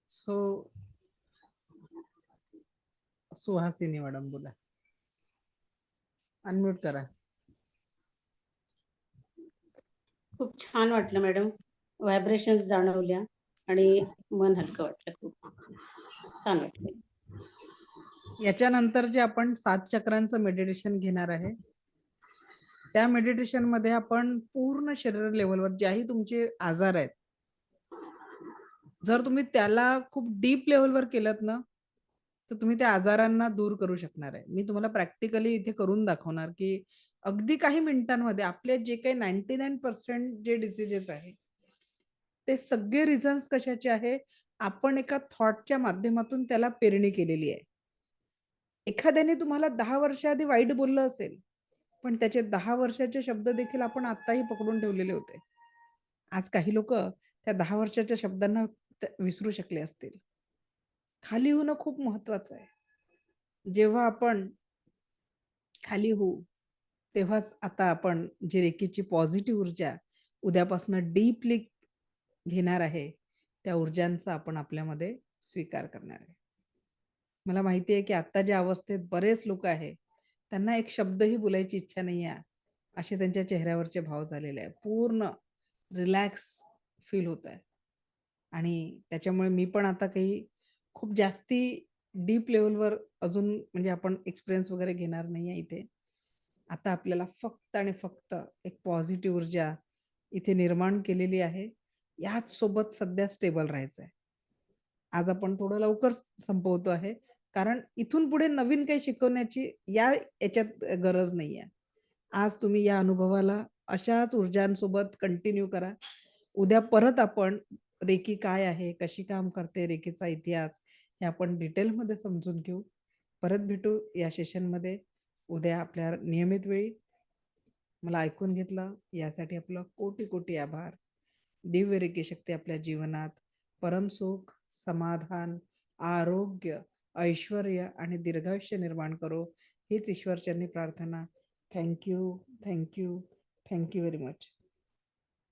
So Suhasini madam बोला. अनम्यूट करा. खूप छान वाटलं मॅडम. व्हायब्रेशन्स जाणवल्या आणि मन हलकं वाटलं. खूप छान वाटलं. याच्यानंतर जे आपण 7 चक्रांचं मेडिटेशन घेणार आहे, त्या मेडिटेशन मध्ये आपण पूर्ण शरीर लेवलवर ज्याही तुमचे आजार आहेत, जर तुम्ही त्याला खूप डीप लेवलवर केलं ना, तर तुम्ही त्या आजारांना दूर करू शकणार आहे. मी तुम्हाला प्रॅक्टिकली इथे करून दाखवणार की अगदी काही मिनिटांमध्ये आपले जे काही 99% जे डिसीजेस आहे, ते सगळे रिझन्स कशाचे आहे, आपण एका थॉटच्या माध्यमातून त्याला पेरणी केलेली आहे. एखाद्याने तुम्हाला 10 वर्ष आधी वाईट बोललं असेल, पण त्याचे 10 वर्षाचे शब्द देखील आपण आत्ताही पकडून ठेवलेले होते. आज काही लोक त्या 10 वर्षाच्या शब्दांना विसरू शकले असतील. खाली होणं खूप महत्वाचं आहे. जेव्हा आपण खाली होऊ तेव्हाच आता आपण जी रेकीची पॉझिटिव्ह ऊर्जा उद्यापासून डीपली घेणार आहे त्या ऊर्जांचा आपण आपल्यामध्ये स्वीकार करणार आहे. मला माहिती आहे की आता ज्या अवस्थेत बरेच लोक आहे त्यांना एक शब्दही बोलायची इच्छा नाही आहे असे त्यांच्या चेहऱ्यावरचे भाव झालेले आहे. पूर्ण रिलॅक्स फील होत आहे आणि त्याच्यामुळे मी पण आता काही खूप जास्ती डीप लेवलवर अजून म्हणजे आपण एक्सपिरियन्स वगैरे घेणार नाही आहे इथे. आता आपल्याला फक्त आणि फक्त एक पॉझिटिव्ह ऊर्जा इथे निर्माण केलेली आहे. याच सोबत सध्या स्टेबल राहायचं आहे. आज आपण थोडं लवकर संपवतो आहे कारण इथून पुढे नवीन काही शिकवण्याची याच्यात गरज नाही आहे. आज तुम्ही या अनुभवाला अशाच ऊर्जांसोबत कंटिन्यू करा. उद्या परत आपण रेकी काय आहे, कशी काम करते, रेकीचा इतिहास हे आपण डिटेलमध्ये समजून घेऊ. परत भेटू या सेशनमध्ये उद्या आपल्या नियमित वेळी. मला ऐकून घेतलं यासाठी आपलं कोटी कोटी आभार. दिव्य रेकी शक्ती आपल्या जीवनात परमसुख, समाधान, आरोग्य, ऐश्वर्य आणि दीर्घायुष्य निर्माण करो हीच ईश्वरचरणी प्रार्थना. Thank you thank you thank you very much.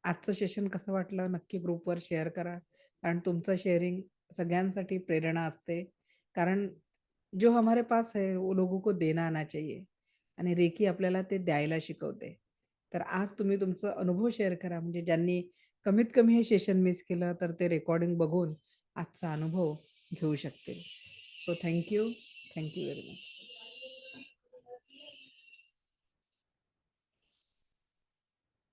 आजचं सेशन कसं वाटलं नक्की ग्रुपवर शेअर करा कारण तुमचं शेअरिंग सगळ्यांसाठी प्रेरणा असते. कारण जो हमारे पास है वो लोगों को देना आना चाहिए आणि रेकी आपल्याला ते द्यायला शिकवते. तर आज तुम्ही तुमचं अनुभव शेअर करा म्हणजे ज्यांनी कमीत कमी हे सेशन मिस केलं तर ते रेकॉर्डिंग बघून आजचा अनुभव घेऊ शकतील. So thank you very much.